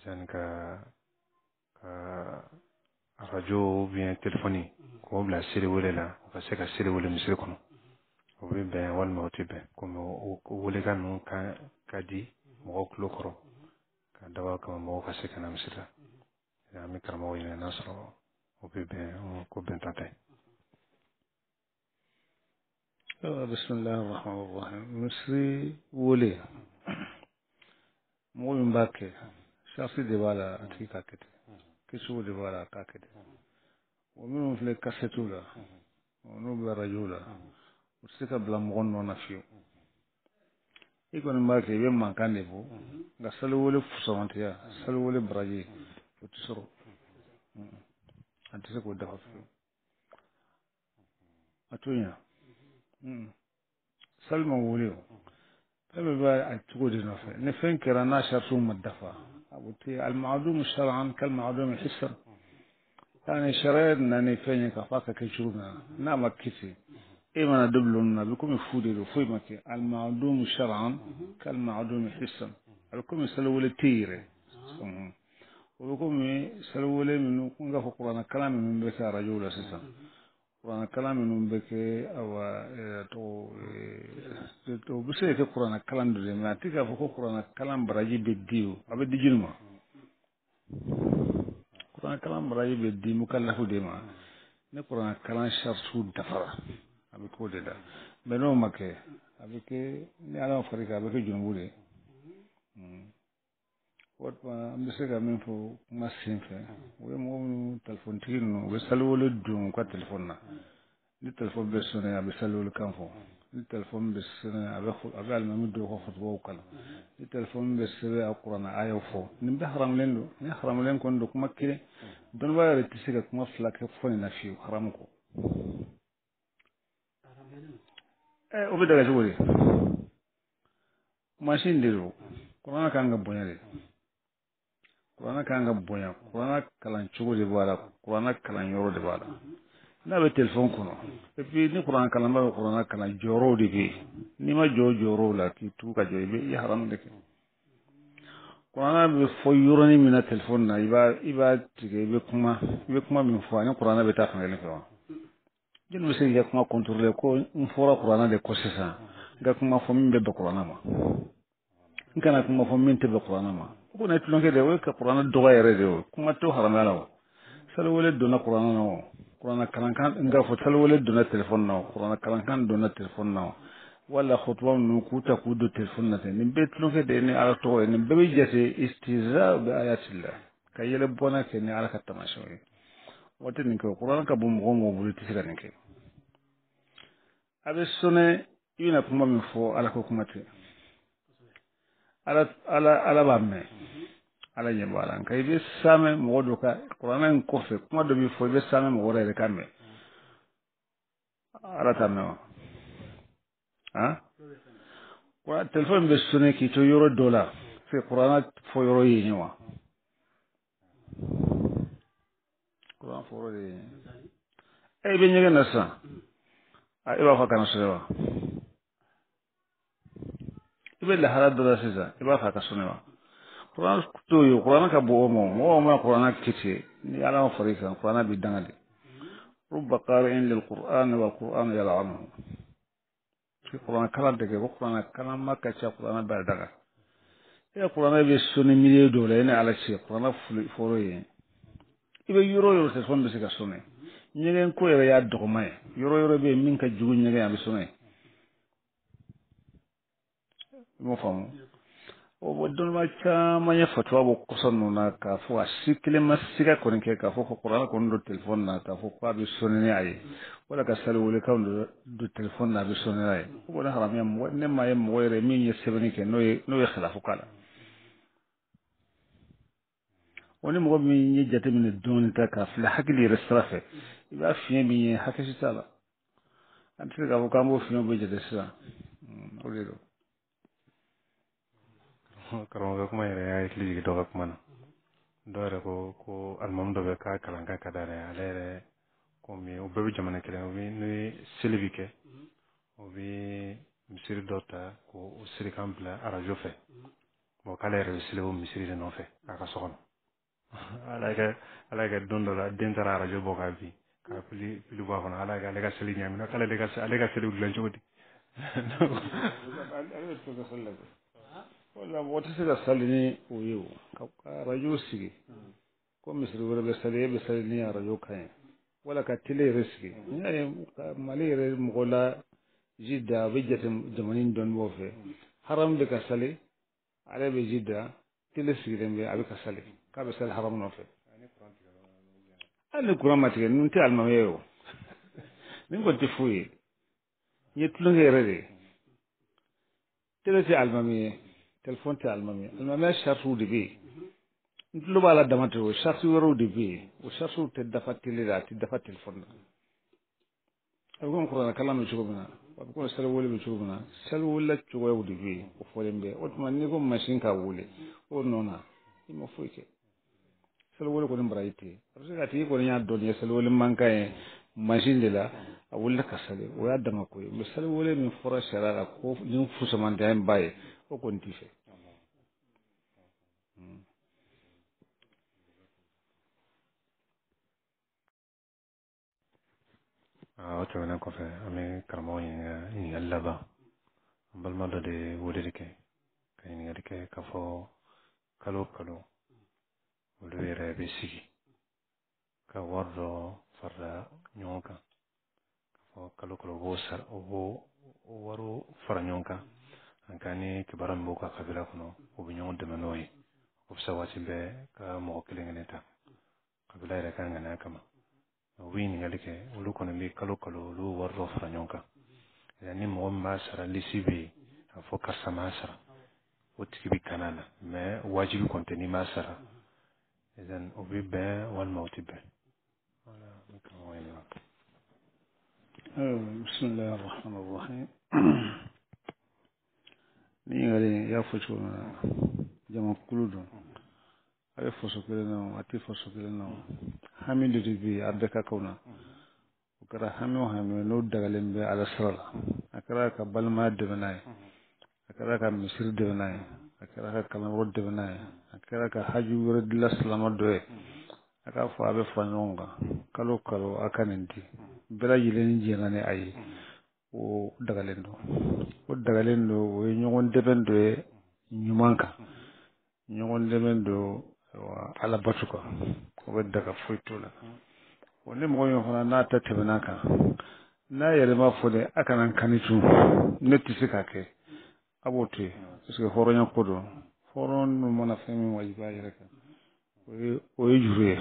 yani ka arajo bien telefɔni k'o bila seli wele la u ka se ka seli wele misiri kɔnɔ o bɛ bɛn walima o tɛ bɛn komi o welekan ninnu ka di mɔgɔw tulo kɔrɔ ka dabɔ kama mɔgɔw ka se ka na misiri la an bɛ karamɔgɔ ɲini n'a sɔrɔ o bɛ bɛn ko bɛntan tɛ bismillahi rahmani rahim misiri wele mɔgɔ min b'a kɛ sharti de b'a la a tigi ka kɛ ten kɛcogo de b'a la a k'a kɛ ten o minnu filɛ kasɛtiw la n'u bɛ arajo la u tɛ se ka bila mɔgɔ nɔ na fiyewu i kɔni b'a kɛ i bɛ mankan de fɔ nka saliwele fusamantiya saliwele baraji o tɛ sɔrɔ a tɛ se k'o dafa fiyewu a to ɲɛ sali ma wele o fɛn bɛɛ b'a a cogo de nɔfɛ ni fɛn kɛra n'a saritiw ma dafa a bɛ te al-ma'dum shar'an kal-ma'dum hissan yani sariya nana ni fɛn ye k'a fɔ a ka kɛ cogo min na n'a ma kisi mana dublon na ko mi fude do foy make al ma'dum shar'an kal ma'dum hissan ko mi salawole tire ko mi salawole min ko nga ko qur'ana kalam min be sa radio la sisa qur'ana kalam min be ke awa to bise ke qur'ana kalam do ma tika ko qur'ana kalam baraji be diu abe dijilma qur'ana kalam baraji be di mukallafu de ma ne qur'ana kalam shartu dafara abe ko de da beno make abe ke ni ala farika abe ke junubule wat ma mbese ga min fo masin fe we mo telephone tino we salwole dum ko telephone na ni telephone be sone abe salwole kan fo ni telephone be sone abe al mamu do ko khutba kala ni telephone be sebe alquran ayo fo ni be haram len do ni haram len kon do kuma kire don wa re tisiga kuma flake fo ni na fi haram ko o be daga jori machine diro qur'ana kan ga bonyale qur'ana kan ga bonya qur'ana kalan chugo de bala qur'ana kalan yoro de bala na be telephone kono e puis ni qur'ana kalan ba qur'ana kalan joro de bi ni ma joro la ki tu ka jo be ya haram de ke qur'ana be fo yoro ni mina telephone na iba tige be kuma min fo ni qur'ana be ta fangale ko jenu se ya kuma contrôler ko fora qur'ana de ko sesa ga kuma fo min be qur'ana ma kana kuma fo min te be qur'ana ma ko ne tulonke de we ka qur'ana doga yere de kuma to harama la salwole dona qur'ana no qur'ana kalan kan nga fo salwole dona telephone no qur'ana kalan kan dona telephone no wala khutwa no kuta ku do telephone na te ni be tulonke de ni ala to ni be jete istiza bi ayatillah kayele bona ke ni ala ka tamasho wote ni ko qur'ana ka bum gongo bulu tisira ni ke abe sone yuna kuma min fo ala ko kuma te ala bamme ala nyebala kay be same mo do ka qur'ana ko fe kuma do bi fo be same mo wore kambe ala tamno ha wa telephone be sone ki to euro dollar fe qur'ana fo euro yi nywa qur'ana fo euro yi e be nyege na sa a iba fa kana sewa ibe la hala dollar sisa iba fa ka sonewa qur'an to yo qur'an ka bo mo ma qur'an kiti ni ala farika qur'an bi dangade rubba qari'in lil qur'an wal qur'an yal'amu fi qur'an kala de ko qur'an kala makka cha qur'an ba daga e qur'an be soni miliyo dole ne ala ci qur'an foro ye ibe yoro se fon be se ka sone nyegen ko ya dogmay yoro be min ka jugu nyegen ya be sone mo famu o bodon ma cha ma ya fatwa bo kusanno na ka fo asikle masika ko nke ka fo ko qur'an ko ndo telephone na ka fo ko be sone ne ay wala ka sal wala ka ndo telephone na be sone ay ko na haram ya mo ne ma yem woyre min ye sebani ke no ye khilafu kala woni mo mi ni jate min don ta ka fla hakili resrafe iba fiye mi hakisi sala antre ka ko mo fiye be jate sa o le do karonga kuma yere ya ikli doga kuma na dore ko almam doga ka kalanga kadare alere ko mi o bebe jamana kele o bi ni silvike o bi misiri dota ko o siri kampla arajo fe mo kala re silvo misiri de no fe aka sokono alaga dondo la dentara arajo boka bi ka pili bo fana alaga lega sili nyami no kala lega sili glan jodi wala wata sira salini oyo ka rajo sigi ko misri wala be salini rajo kan wala ka tele riski yani mali re mogola jidda be jatem jamanin don bo fe haram be ka sali ale be jidda tele sigi dembe abi ka sali ka be sal haram no fe ani kuran matige nun te almameyo min ko te fuyi yetlu ngere de tele te almamiye telephone te almamiye shartu de be ntlo bala damato shartu woro de be o shartu te dafa tele da te dafa telephone algon kuran kala no chuguna ko sal wole be chuguna sal wala chugo de be o folembe o tuma ni ko machine ka wole o nona imo fuike sal wole ko ndimbraite parce que ati ko nya do ni sal wole manka e machine de la a wulla ka sali o ya dama ko ye sali wole min fora sara la ko ni fusamante ay baye o kon ti fe o tɛmɛnen kɔfɛ an bɛ karamɔgɔ ɲininkali laban an balima dɔ de weleli kɛ ka ɲininkali kɛ k'a fɔ kalo o kalo olu yɛrɛ bɛ sigi ka wari dɔ fara ɲɔgɔn kan k'a fɔ kalo o kalo u b'o wariw fara ɲɔgɔn kan an ka ni kibaruya min b'u ka kabila kɔnɔ u bɛ ɲɔgɔn dɛmɛ n'o ye o bɛ se waati bɛɛ ka mɔgɔ kelen kelen ta kabila yɛrɛ ka ŋaniya kama u bɛ ɲininkali kɛ olu kɔni bɛ kalo o kalo olu wari dɔ fara ɲɔgɔn kan ni mɔgɔ min b'a sara lisi bɛ yen a fɔ karisa m'a sara o tigi bɛ kana na mɛ wajibi kɔni tɛ n'i m'a sara o bɛ bɛn walima o tɛ bɛn bismillahi rahmani rahim ni yare ya fo cogo na jama kulu don a bɛ faso kelen na a tɛ faso kelen na hami de bɛ a bɛɛ ka kaw na o kɛra hami o hami n'o dagalen bɛ ala sira la a kɛra ka balimaya dɛmɛ n'a ye a kɛra ka misiri dɛmɛ n'a ye a kɛra ka kalanyɔrɔ dɛmɛ n'a ye a kɛra ka haji wɛrɛ dilan silama dɔ ye a k'a fɔ a bɛ fara ɲɔgɔn kan kalo o kalo a ka nin di bɛɛ lajɛlen jɛna ni a ye o dagalen don o ye ɲɔgɔn dɛmɛ dɔ ye ɲuman kan ɲɔgɔn dɛmɛ don ala bato kan o bɛ daga foyi t'o la ni mɔgɔ min fana n'a ta tɛmɛna kan n'a yɛrɛ ma fɔ dɛ a kana n kani tun ne tɛ se k'a kɛ a b'o to yen parce que hɔrɔnya ko don hɔrɔn ninnu mana fɛn min wajibi a yɛrɛ kan o ye juru ye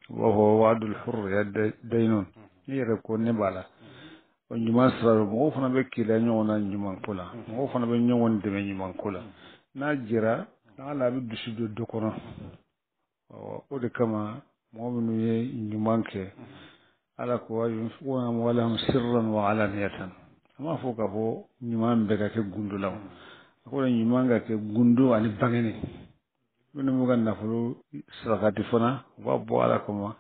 u b'a fɔ wa'adul hurriya daynun ni yɛrɛ ko ne b'a la o ɲuman sira mɔgɔw fana bɛ keleya ɲɔgɔn na ɲuman ko la mɔgɔw fana bɛ ɲɔgɔn dɛmɛ ɲuman ko la n'a jɛra ala a bɛ dusu don dɔ kɔnɔ o de kama mɔgɔ minnu ye ɲuman kɛ ala ko wala sirran wa alaniyatan a m'a fɔ k'a fɔ ɲuman bɛɛ ka kɛ gundo la a ko ɲuman ka kɛ gundo ani bangeni minnu b'u ka nafolo sarakati fana u b'a bɔ ala kama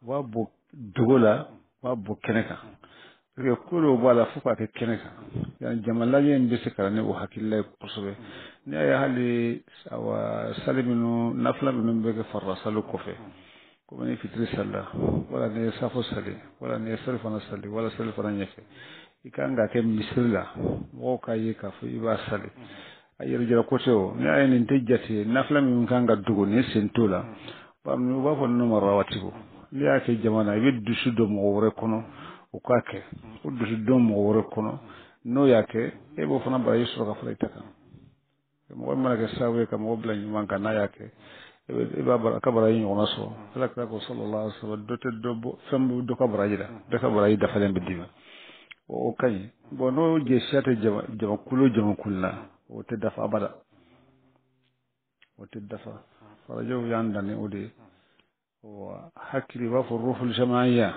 u b'a bɔ dogo la u b'a bɔ kɛnɛ kan parce que ko dɔw b'a la fo k'a kɛ kɛnɛ kan jama lajɛ in bɛ se ka ne o hakilila ye kosɛbɛ n'i y'a ye hali sali minnu nafila minnu bɛ kɛ farala salo kɔfɛ komi ni fitiri salila wala ni ye safo sali wala ni ye sali fana sali wala sali fana ɲɛfɛ i kan ka kɛ misiri la mɔgɔw k'a ye k'a fɔ i b'a sali a yɛrɛ jira ko tɛ o n'i y'a ye nin tɛ jate nafila min kan ka dogo ni sen t'o la u b'a fɔ ninnu ma rawatigo n'i y'a kɛ jama na i bɛ dusu don mɔgɔ wɛrɛ kɔnɔ o k'a kɛ o dusu don mɔgɔ wɛrɛ kɔnɔ n'o y'a kɛ e b'o fana bara i sɔrɔ ka fara i ta kan mɔgɔ mana kɛ sababu ye ka mɔgɔ bila ɲuman kan n'a y'a kɛ i b'a bara ka bara i ɲɔgɔnna sɔrɔ ala kira ko sallallahu alaihi wasallam dɔ tɛ dɔ bɔ fɛn bɛ dɔ ka baraji la bɛɛ ka baraji dafalen bɛ d'i ma o ka ɲi n'o jɛsiya tɛ jamakulu la o tɛ dafa abada o tɛ dafa farajɛw y'an danne o de ye hakili b'a fɔ ruhul jamaya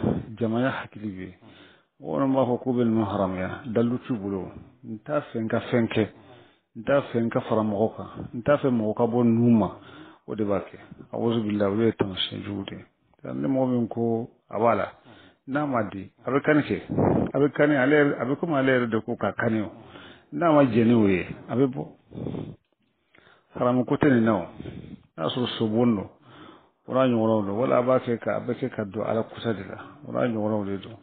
hakili bɛ yen wɔɔrɔ b'a fɔ k'u bɛ ninnu haramuya dalu t'u bolo n t'a fɛ n ka fɛn kɛ n t'a fɛ n ka fara mɔgɔ kan n t'a fɛ mɔgɔ ka bɔ ninnu ma o de b'a kɛ a'uzu billahi olu ye taamasiyɛn jugu de ye ni mɔgɔ min ko a b'a la n'a ma di a bɛ kani kɛ a bɛ kani a bɛ komi ale yɛrɛ de ko ka kani o n'a ma jɛn ni o ye a bɛ bɔ haramu ko tɛ nin na o n'a sɔrɔ sobon don o n'a ɲɔgɔnnaw don wala a bɛ kɛ ka don ala kusa de la o n'a ɲɔgɔnnaw de don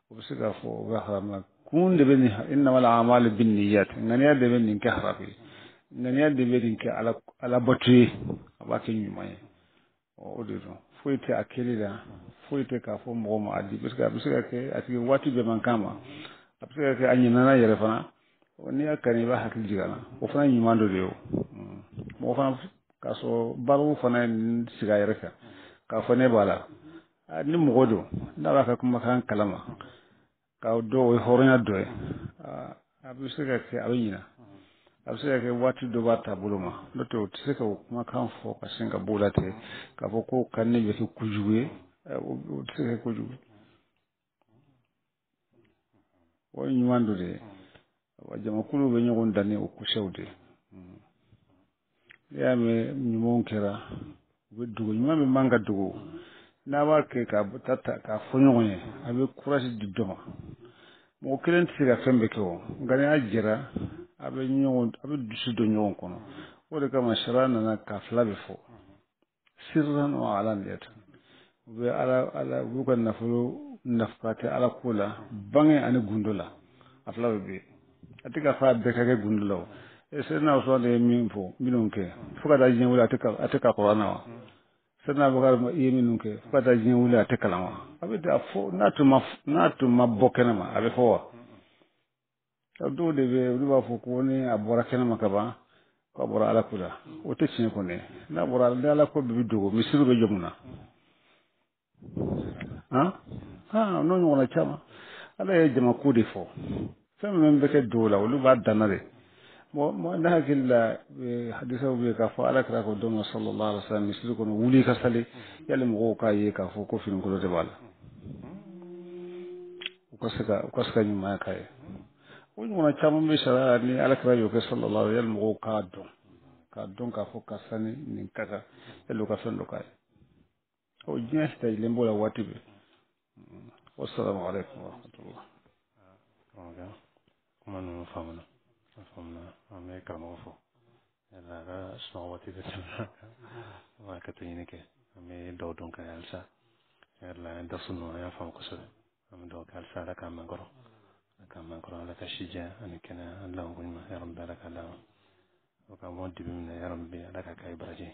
o bɛ se k'a fɔ o bɛ haramu kun de bɛ nin innamal a'malu binniyat ŋaniya de bɛ nin kɛ haramu ye ŋaniya de bɛ nin kɛ ala bato ye a b'a kɛ ɲuman ye o de don foyi tɛ a kɛli la foyi tɛ k'a fɔ mɔgɔ ma a di parce que a bɛ se ka kɛ a tigi waati bɛɛ man kan ma a bɛ se ka kɛ a ɲinana yɛrɛ fana n'i y'a kani i b'a hakili jigin a la o fana ye ɲuman dɔ de ye o mɔgɔ fana k'a sɔrɔ baro fana ye sigi a yɛrɛ kan k'a fɔ ne b'a la ni mɔgɔ don n'a b'a ka kumakan kalama k'a dɔn o ye hɔrɔnya dɔ ye a bɛ se ka kɛ a bɛ ɲina a bɛ se ka kɛ waati dɔ b'a taabolo ma n'o tɛ o tɛ se ka o kumakan fɔ ka sin ka b'o la ten k'a fɔ ko kan ne bɛ kɛ kojugu ye o tɛ se ka kɛ kojugu o ye ɲuman dɔ de ye wa jamakulu bɛ ɲɔgɔn dan ni o kusɛw de ye n'i y'a mɛn ɲumanw kɛra u bɛ dogo ɲuman min man ka dogo n'a b'a kɛ ka ta k'a fɔ ɲɔgɔn ye a bɛ courage di dɔ ma mɔgɔ kelen tɛ se ka fɛn bɛɛ kɛ o nka n'a jɛra a bɛ dusu don ɲɔgɔn kɔnɔ o de kama sariya nana ka fila bɛ fɔ sirran wa alaniyatan u bɛ ala u b'u ka nafolo nafa kɛ ala ko la bange ani gundo la a fila bɛ bɛ a tɛ ka fɔ a bɛɛ ka kɛ gundo la o sɛdina usman de ye min fɔ minnu kɛ fo ka taa diɲɛ wuli a tɛ ka kuranna wa sɛdina abubakar ye minnu kɛ fo ka taa diɲɛ wuli a tɛ kalan wa a bɛ taa fɔ n'a tun ma bɔ kɛnɛma a bɛ fɔ wa dɔw de bɛ olu b'a fɔ ko ni a bɔra kɛnɛma ka ban k'a bɔra ala ko la o tɛ tiɲɛ kɔni n'a bɔra ni ala ko bɛ dogo misiri bɛ jɔ mun na n'o ɲɔgɔnna caman ala ye jama ko de fɔ fɛn min bɛ kɛ dow la olu b'a danna de ne hakili la hadisaw bɛ k'a fɔ ala kɛra ko dɔn sallallahu alaihi wasallam misiri kɔnɔ wuli ka sali yali mɔgɔw k'a ye k'a fɔ ko finikolo de b'a la u ka se ka ɲumanya k'a ye o ɲɔgɔnna caman bɛ sariya ni ala kɛra y'o kɛ sallallahu alaihi yali mɔgɔw k'a dɔn k'a fɔ karisa ni nin ka kan yali u ka fɛn dɔ k'a ye o diɲɛ sitayilen b'o la waati bɛɛ wassalamu alaikum warahmatullah kuma ninnu faamuna an bɛ karamɔgɔ fɔ yalla a ka sunɔgɔ waati bɛ tɛmɛ an b'a kɛ to ɲini kɛ an bɛ dɔw dɔn ka halisa yalla an dasu ninnu an y'a faamu kosɛbɛ an bɛ dɔw kɛ halisa ala k'an mɛn kɔrɔ ala ka si diya ani kɛnɛya an lamu ko ɲuman ya rabbi ala ka d'a ma o ka mɔ dibi minɛ ya rabbi ala ka kɛ baraji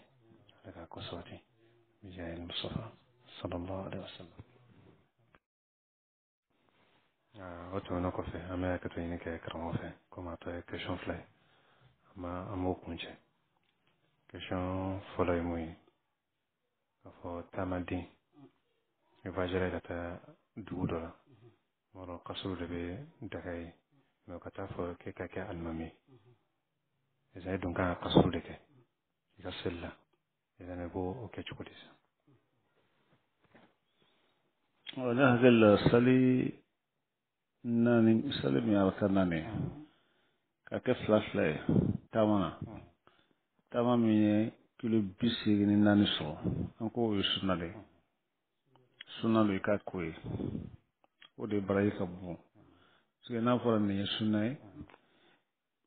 ala ka ko sabati bijahil mustafa sallallahu alaihi wasallam o tɛmɛnen kɔfɛ an bɛ hakɛto ɲini kɛ karamɔgɔ fɛ komi a tɔ ye question fila ye an m'o kun cɛ question fɔlɔ ye mun ye k'a fɔ taamaden i voyagera ka taa dugu dɔ la mɔrɔ kasuru de bɛ daga ye mɛ ka taa fɔ k'e ka kɛ alimami ye e dun kan ka kasuru de kɛ i ka seli la i b'o kɛ cogo di sa ne hakili la sali min y'a ka naani ka kɛ fila ye taama min ye kilo 84 sɔrɔ an ko o ye sunna de i ka ko ye o de baraji ka bon parce que n'a fɔra nin ye sunna ye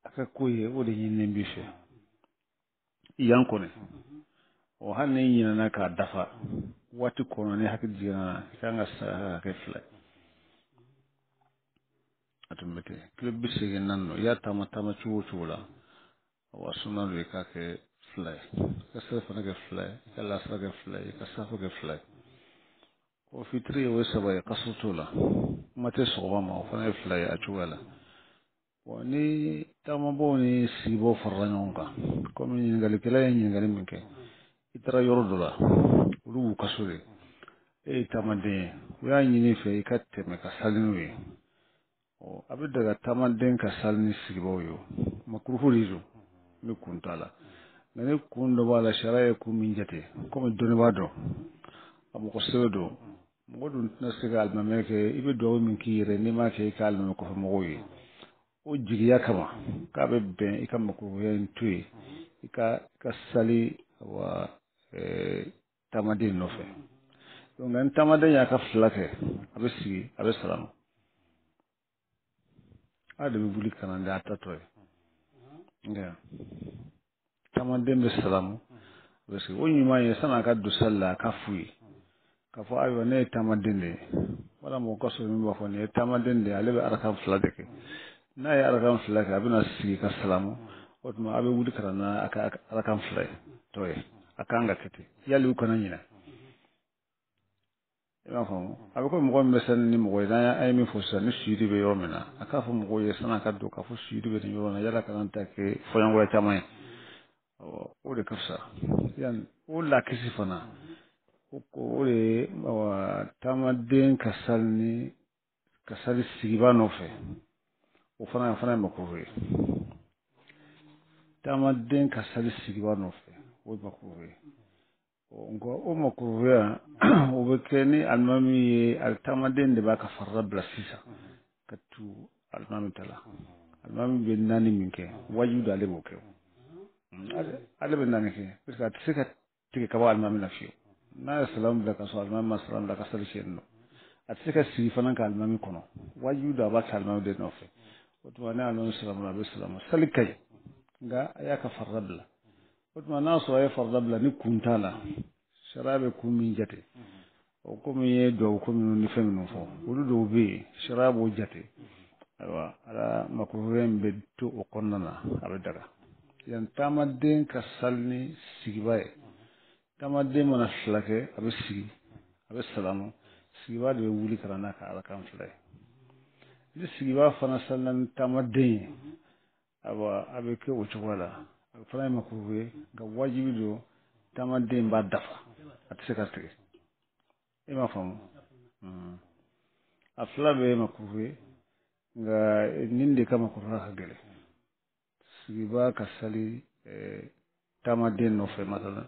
a ka ko ye o de ɲininen b'i fɛ yan kɔni hali ni ɲinana k'a dafa waati kɔnɔ ni hakili jiginna i kan ka saraka ka kɛ fila ye a tun bɛ kɛ kilo 84 no i y'a taama cogo o cogo la wa sunna do i k'a kɛ fila ye i ka seli fana kɛ fila ye i ka lasara kɛ fila ye i ka safa kɛ fila ye o fitiri o ye 3 ye kasuru t'o la kuma tɛ sɔgɔma ma o fana ye fila ye a cogoya la ni taamabaw ni sigibaw farala ɲɔgɔn kan komi ɲininkalikɛla ye ɲininkali min kɛ i taara yɔrɔ dɔ la olu b'u kaso de e ye taamaden ye u y'a ɲini fɛ i ka tɛmɛ ka sali n'u ye a bɛ daga taamaden ka sali ni sigibaw ye makuruhu de don ni kun t'a la nka ni kun dɔ b'a la sariya ye kun min jate komi dɔnnibaa dɔn a mɔgɔ sɛbɛ don mɔgɔ dun tɛna se ka alimamɛ kɛ i bɛ dugawu min k'i yɛrɛ n'i m'a kɛ i ka alimamɛ kɔfɛ mɔgɔw ye o jigiya kama k'a bɛ bɛn i ka makuruhuya in to yen i ka sali wa taamaden nɔfɛ nka ni taamaden y'a ka fila kɛ a bɛ sigi a bɛ salamu a de bɛ wuli ka na n'a tatɔ ye nka taamaden bɛ salamu a bɛ sigi o ɲuman ye san'a ka don sali la a ka f'u ye k'a fɔ ayiwa ne ye taamaden de ye wala mɔgɔ ka sɔrɔ min b'a fɔ nin ye taamaden de ye ale bɛ arakan fila de kɛ n'a ye arakan fila kɛ a bɛna sigi ka salamu o tuma a bɛ wuli ka na n'a ka arakan fila ye tɔ ye a kan ka kɛ ten yali u kana ɲinɛ i b'a faamu a bɛ komi mɔgɔ min bɛ sani ni mɔgɔ ye n'an ye min fɔ sisan ni suyiri bɛ yɔrɔ min na a k'a fɔ mɔgɔw ye san'a ka don k'a fɔ suyiri bɛ nin yɔrɔ in na yala kana ta kɛ fɔɲɔgɔnkɔ caman ye o de ka fisa yanni o lakisi fana o de ye taamaden ka sali sigiba nɔfɛ o fana ye makruh ye taamaden ka sali sigiba nɔfɛ o ye makruh ye nka o makruhya o bɛ kɛ ni alimami ye taamaden de b'a ka farida bila sisan ka tu alimami ta la alimami bɛ naani min kɛ wajibi ale b'o kɛ ale bɛ naani kɛ parce que a tɛ se ka tigɛ ka bɔ alimami na fiyewu n'a ye salamu bila ka sɔrɔ alimami ma salamu bila ka sali sen nɔ a tɛ se ka sigi fana ka alimami kɔnɔ wajibi don a b'a kɛ alimami de nɔfɛ o tuma ne alimami salamu a bɛ salamu sali ka ɲi nka a y'a ka farida bila o tuma n'a sɔrɔ a ye farida bila ni kun t'a la sariya bɛ kun min jate o komi ye duwawu ko minnu ni fɛn minnu fɔ olu dɔw bɛ yen sariya b'o jate ayiwa ala makruhe in bɛ to o kɔnɔna na a bɛ daga yan taamaden ka sali ni sigiba ye taamaden mana fila kɛ a bɛ sigi a bɛ salamu sigiba de bɛ wuli ka na n'a ka alakan fila ye ni sigiba fana salila ni taamaden ye ayiwa a bɛ kɛ o cogo la a bɛ fana ye makruhe nka wajibi don taamaden b'a dafa a tɛ se ka tigɛ i m'a faamu a fila bɛ ye makruhe nka nin de kama makruhe ka gɛlɛn sigiba ka sali taamaden nɔfɛ masalan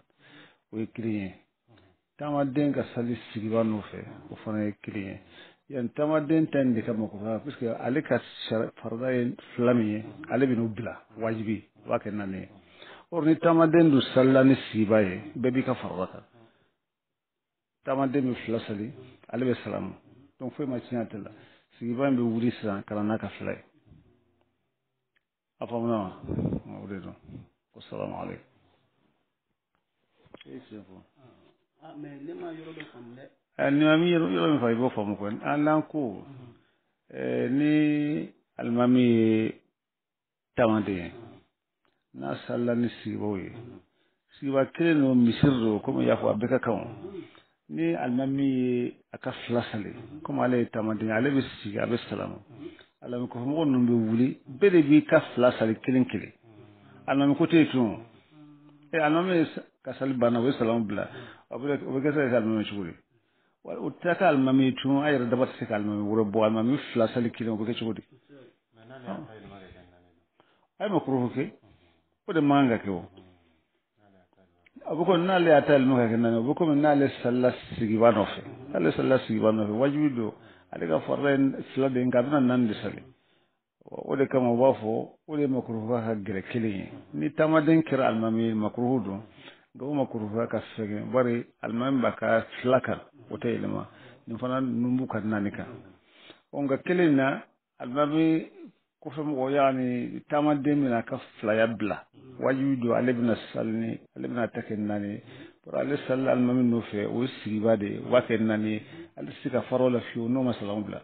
o ye kelen ye taamaden ka sali sigiba nɔfɛ o fana ye kelen ye yan taamaden ta in de ka makruhe parce que ale ka farida ye fila min ye ale bɛ n'o bila wajibi o b'a kɛ naani ye or ni taamaden dun salila ni sigiba ye bɛɛ b'i ka farida kan taamaden bɛ fila sali ale bɛ salamu donc foyi ma tiɲɛ a tɛ la sigiba in bɛ wuli sisan ka na n'a ka fila ye a faamuna wa o de don ko salamu aleykum ni ma yɔrɔ min fɔ i b'o faamu kɔni an n'an ko ni alimami ye taamaden ye n'a salila ni sigibaw ye sigiba kelen don misiri don komi y'a fɔ a bɛɛ ka kan ni alimami ye a ka fila sali komi ale ye taamaden ye ale bɛ sigi a bɛ salamu alimami kɔfɛmɔgɔ ninnu bɛ wuli bɛɛ de b'i ka fila sali kelen kelen alimami ko tɛ yen tun alimami ye ka sali banna o ye salamu bila o bɛ kɛ se ka alimami cogo di o tɛ ka alimami tun a yɛrɛ daba tɛ se ka alimami wɛrɛ bɔ alimami fila sali kelen o bɛ kɛ cogo di a ye makruh kɛ o de man kan ka kɛ o a bɛ komi n'ale y'a ta alimami ka kɛ naani o bɛ komi n'ale salila sigiba nɔfɛ n'ale salila sigiba nɔfɛ wajibi don ale ka farida fila de nka a bɛna naani de sali o de kama u b'a fɔ o de ye makruh ka gɛrɛ kelen ye ni taamaden kɛra alimami ye makruh don nka o makruh ka fɛgɛn bari alimami b'a ka fila kan o tɛ yɛlɛma nin fana ninnu b'u ka naani kan nka kelen na alimami kɔfɛ mɔgɔ yaani taamaden bɛna a ka filaya bila wajibi don ale bɛna sali ni ale bɛna ta kɛ naani ye ale salila alimami nɔfɛ o ye sigiba de ye o b'a kɛ naani ye ale tɛ se ka fara o la fiyewu n'o ma salamu bila